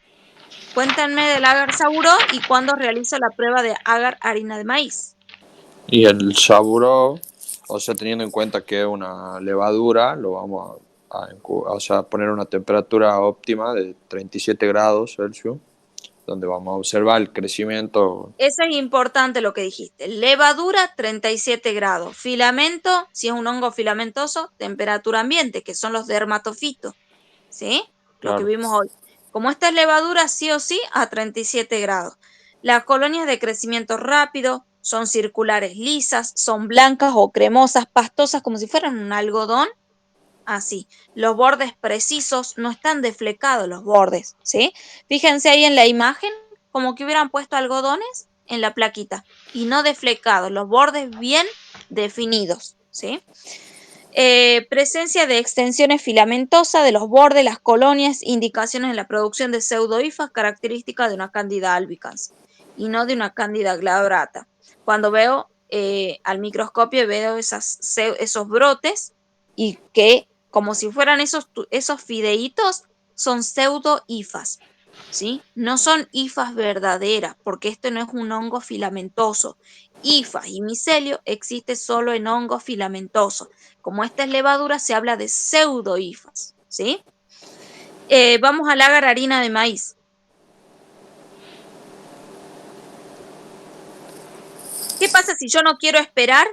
Cuéntenme del agar saburó y cuándo realizo la prueba de agar harina de maíz. Y el saburo, o sea, teniendo en cuenta que es una levadura, lo vamos o sea, poner una temperatura óptima de 37 grados Celsius, donde vamos a observar el crecimiento. Eso es importante lo que dijiste. Levadura, 37 grados. Filamento, si es un hongo filamentoso, temperatura ambiente, que son los dermatofitos. ¿Sí? Lo que Claro. vimos hoy. Como esta es levadura, sí o sí, a 37 grados. Las colonias de crecimiento rápido son circulares lisas, son blancas o cremosas, pastosas, como si fueran un algodón. Así. Los bordes precisos, no están deflecados los bordes, ¿sí? Fíjense ahí en la imagen, como que hubieran puesto algodones en la plaquita y no deflecados, los bordes bien definidos, ¿sí? Presencia de extensiones filamentosas de los bordes, las colonias, indicaciones en la producción de pseudohifas, características de una cándida albicans y no de una cándida glabrata. Cuando veo al microscopio veo esos brotes y que como si fueran esos fideitos son pseudohifas. ¿Sí? No son hifas verdaderas, porque esto no es un hongo filamentoso. Hifas y micelio existe solo en hongos filamentosos. Como esta es levadura, se habla de pseudohifas, ¿sí? Vamos al agar harina de maíz. ¿Qué pasa si yo no quiero esperar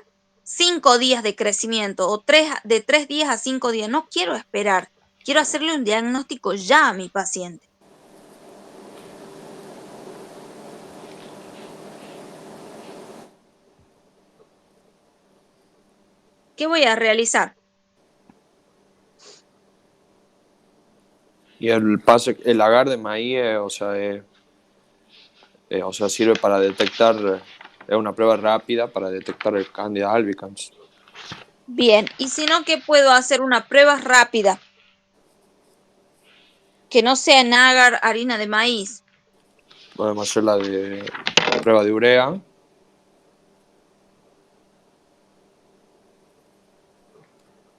5 días de crecimiento o de 3 días a 5 días? No quiero esperar. Quiero hacerle un diagnóstico ya a mi paciente. ¿Qué voy a realizar? Y el agar de maíz, o sea, sirve para detectar, es una prueba rápida para detectar el Candida albicans. Bien, y si no, ¿qué puedo hacer? Una prueba rápida, que no sea en agar, harina de maíz. Podemos hacer la prueba de urea.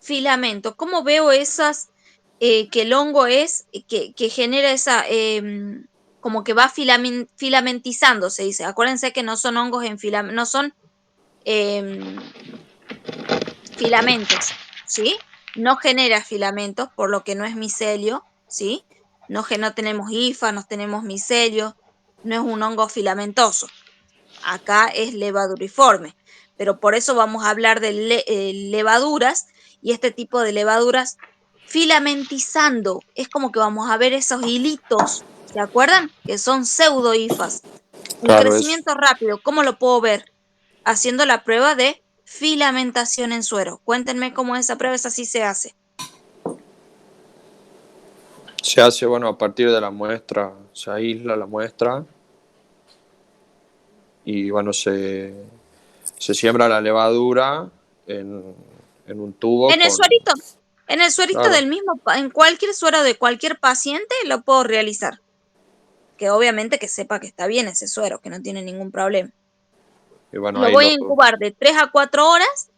Filamento, ¿cómo veo esas, que el hongo es, que genera esa, como que va filamentizando, se dice? Acuérdense que no son hongos en filamento, no son em, filamentos, ¿sí? No genera filamentos, por lo que no es micelio, ¿sí? No tenemos hifa, no tenemos micelio, no es un hongo filamentoso. Acá es levaduriforme, pero por eso vamos a hablar de levaduras y este tipo de levaduras filamentizando. Es como que vamos a ver esos hilitos, ¿se acuerdan? Que son pseudohifas. Un Claro, es. crecimiento rápido, ¿cómo lo puedo ver? Haciendo la prueba de filamentación en suero. Cuéntenme cómo es esa prueba, esa sí se hace. Se hace, bueno, a partir de la muestra, se aísla la muestra y, bueno, se siembra la levadura en un tubo En el con. suerito, en el suerito Claro, del mismo, en cualquier suero de cualquier paciente lo puedo realizar. Que obviamente que sepa que está bien ese suero, que no tiene ningún problema. y bueno, Lo ahí voy lo. a incubar de 3 a 4 horas,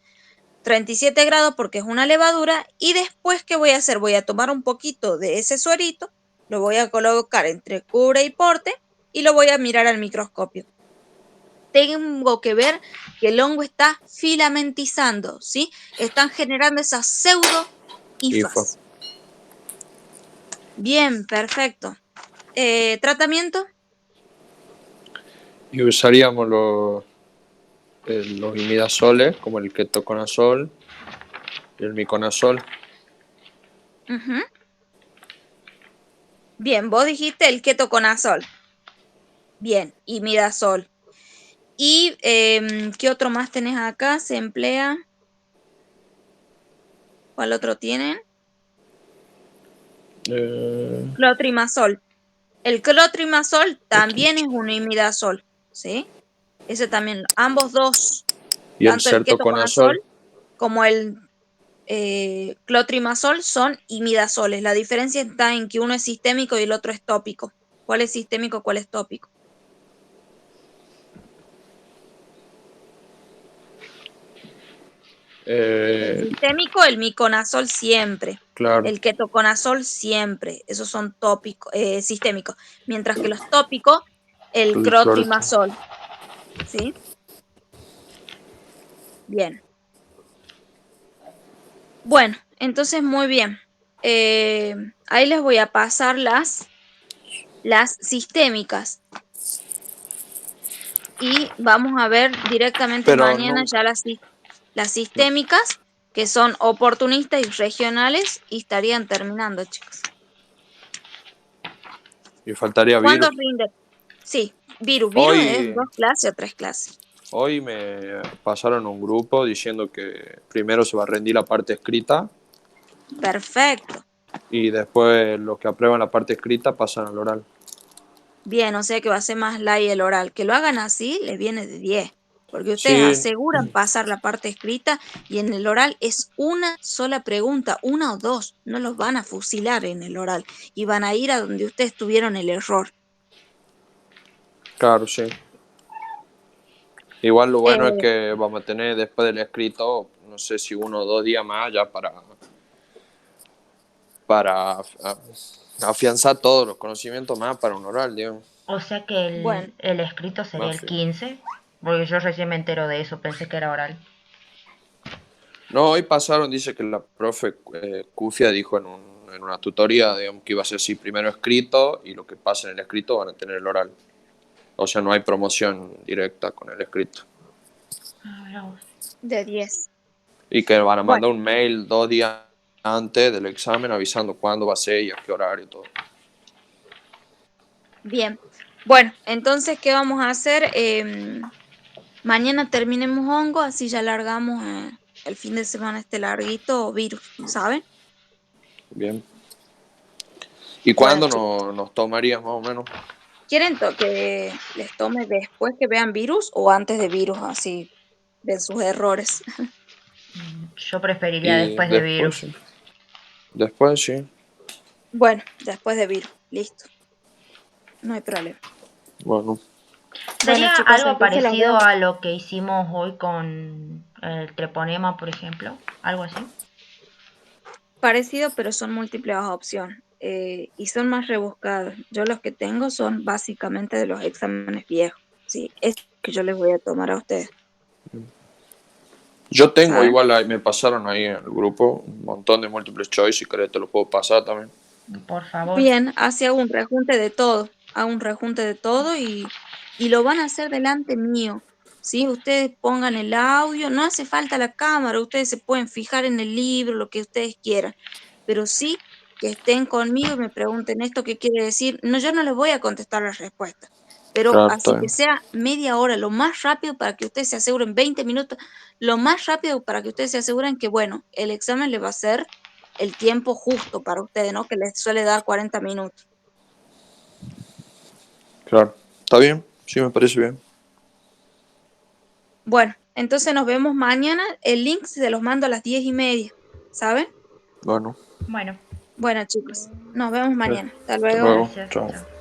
37 grados porque es una levadura, y después, ¿qué voy a hacer? Voy a tomar un poquito de ese suerito, lo voy a colocar entre cubre y porte y lo voy a mirar al microscopio. Tengo que ver que el hongo está filamentizando, ¿sí? Están generando esas pseudo IFA. hifas. Bien, perfecto. ¿Tratamiento? Y usaríamos los imidazoles, como el ketoconazol y el miconazol. Ujú. Bien, vos dijiste el ketoconazol. Bien, imidazol. ¿Y qué otro más tenés acá? ¿Se emplea? ¿Cuál otro tienen? Eh, Clotrimazol. El clotrimazol también es un imidazol, ¿sí? Ese también, ambos dos, y el tanto el ketoconazol certoconazol. como el clotrimazol son imidazoles. La diferencia está en que uno es sistémico y el otro es tópico. ¿Cuál es sistémico, cuál es tópico? El Eh, sistémico, el miconazol siempre. claro, El ketoconazol siempre. Esos son tópicos, sistémicos. Mientras que los tópicos, el el clorto. clotrimazol. ¿Sí? Bien. Bueno, entonces muy bien. Ahí les voy a pasar las sistémicas. Y vamos a ver directamente Pero mañana nunca. ya las sistémicas, que son oportunistas y regionales, y estarían terminando, chicos. Y faltaría ¿Cuándo virus. rinde? Sí, virus es Hoy, 2 clases o 3 clases. hoy me pasaron un grupo diciendo que primero se va a rendir la parte escrita Perfecto. y después los que aprueban la parte escrita pasan al oral. Bien, o sea que va a ser más light el oral. Que lo hagan así, les viene de 10. Porque ustedes Sí, aseguran pasar la parte escrita y en el oral es una sola pregunta, una o dos. No los van a fusilar en el oral y van a ir a donde ustedes tuvieron el error. claro, sí. Igual lo bueno es Eh, que vamos a tener después del escrito, no sé si 1 o 2 días más ya para afianzar todos los conocimientos más para un oral, digamos. O sea que bueno, el escrito sería Más el fin. 15, porque yo recién me entero de eso, pensé que era oral. No, hoy pasaron, dice que la profe Cufia dijo en una tutoría, digamos, que iba a ser así, primero escrito y lo que pasa en el escrito van a tener el oral. O sea, no hay promoción directa con el escrito. Ah, mira vos. de 10. Y que van a Bueno, mandar un mail 2 días antes del examen avisando cuándo va a ser y a qué horario y todo. bien. Bueno, entonces, ¿qué vamos a hacer? Mañana terminemos hongo, así ya largamos el fin de semana este larguito virus, ¿saben? Bien. ¿Y Bueno, cuándo chicos, nos tomarías más o menos? ¿quieren que les tome después que vean virus o antes de virus, así ven sus errores? Yo preferiría Y después de después, virus. sí. Después, sí. Bueno, después de virus, listo, no hay problema. Bueno, Bueno, ¿Sería chicos, algo entonces los parecido veo. a lo que hicimos hoy con el treponema, por ejemplo? ¿Algo así? Parecido, pero son múltiples opciones y son más rebuscados. Yo los que tengo son básicamente de los exámenes viejos. Sí, es que yo les voy a tomar a ustedes, yo tengo ¿saben? igual, me pasaron ahí en el grupo un montón de múltiples choice, si querés te lo puedo pasar también. Por favor. Bien, así hago un rejunte de todo, hago un rejunte de todo y lo van a hacer delante mío. ¿Sí? Ustedes pongan el audio, no hace falta la cámara, ustedes se pueden fijar en el libro, lo que ustedes quieran, pero sí que estén conmigo y me pregunten esto qué quiere decir. No, yo no les voy a contestar las respuestas, pero Claro, está así que bien. sea media hora, lo más rápido para que ustedes se aseguren, 20 minutos, lo más rápido para que ustedes se aseguren que, bueno, el examen le va a ser el tiempo justo para ustedes, ¿no? Que les suele dar 40 minutos. Claro. ¿Está bien? Sí, me parece bien. Bueno, entonces nos vemos mañana. El link se los mando a las 10:30, ¿saben? Bueno, Bueno, Bueno, chicos, nos vemos mañana. Hasta hasta luego. luego. gracias. Chao. Chao.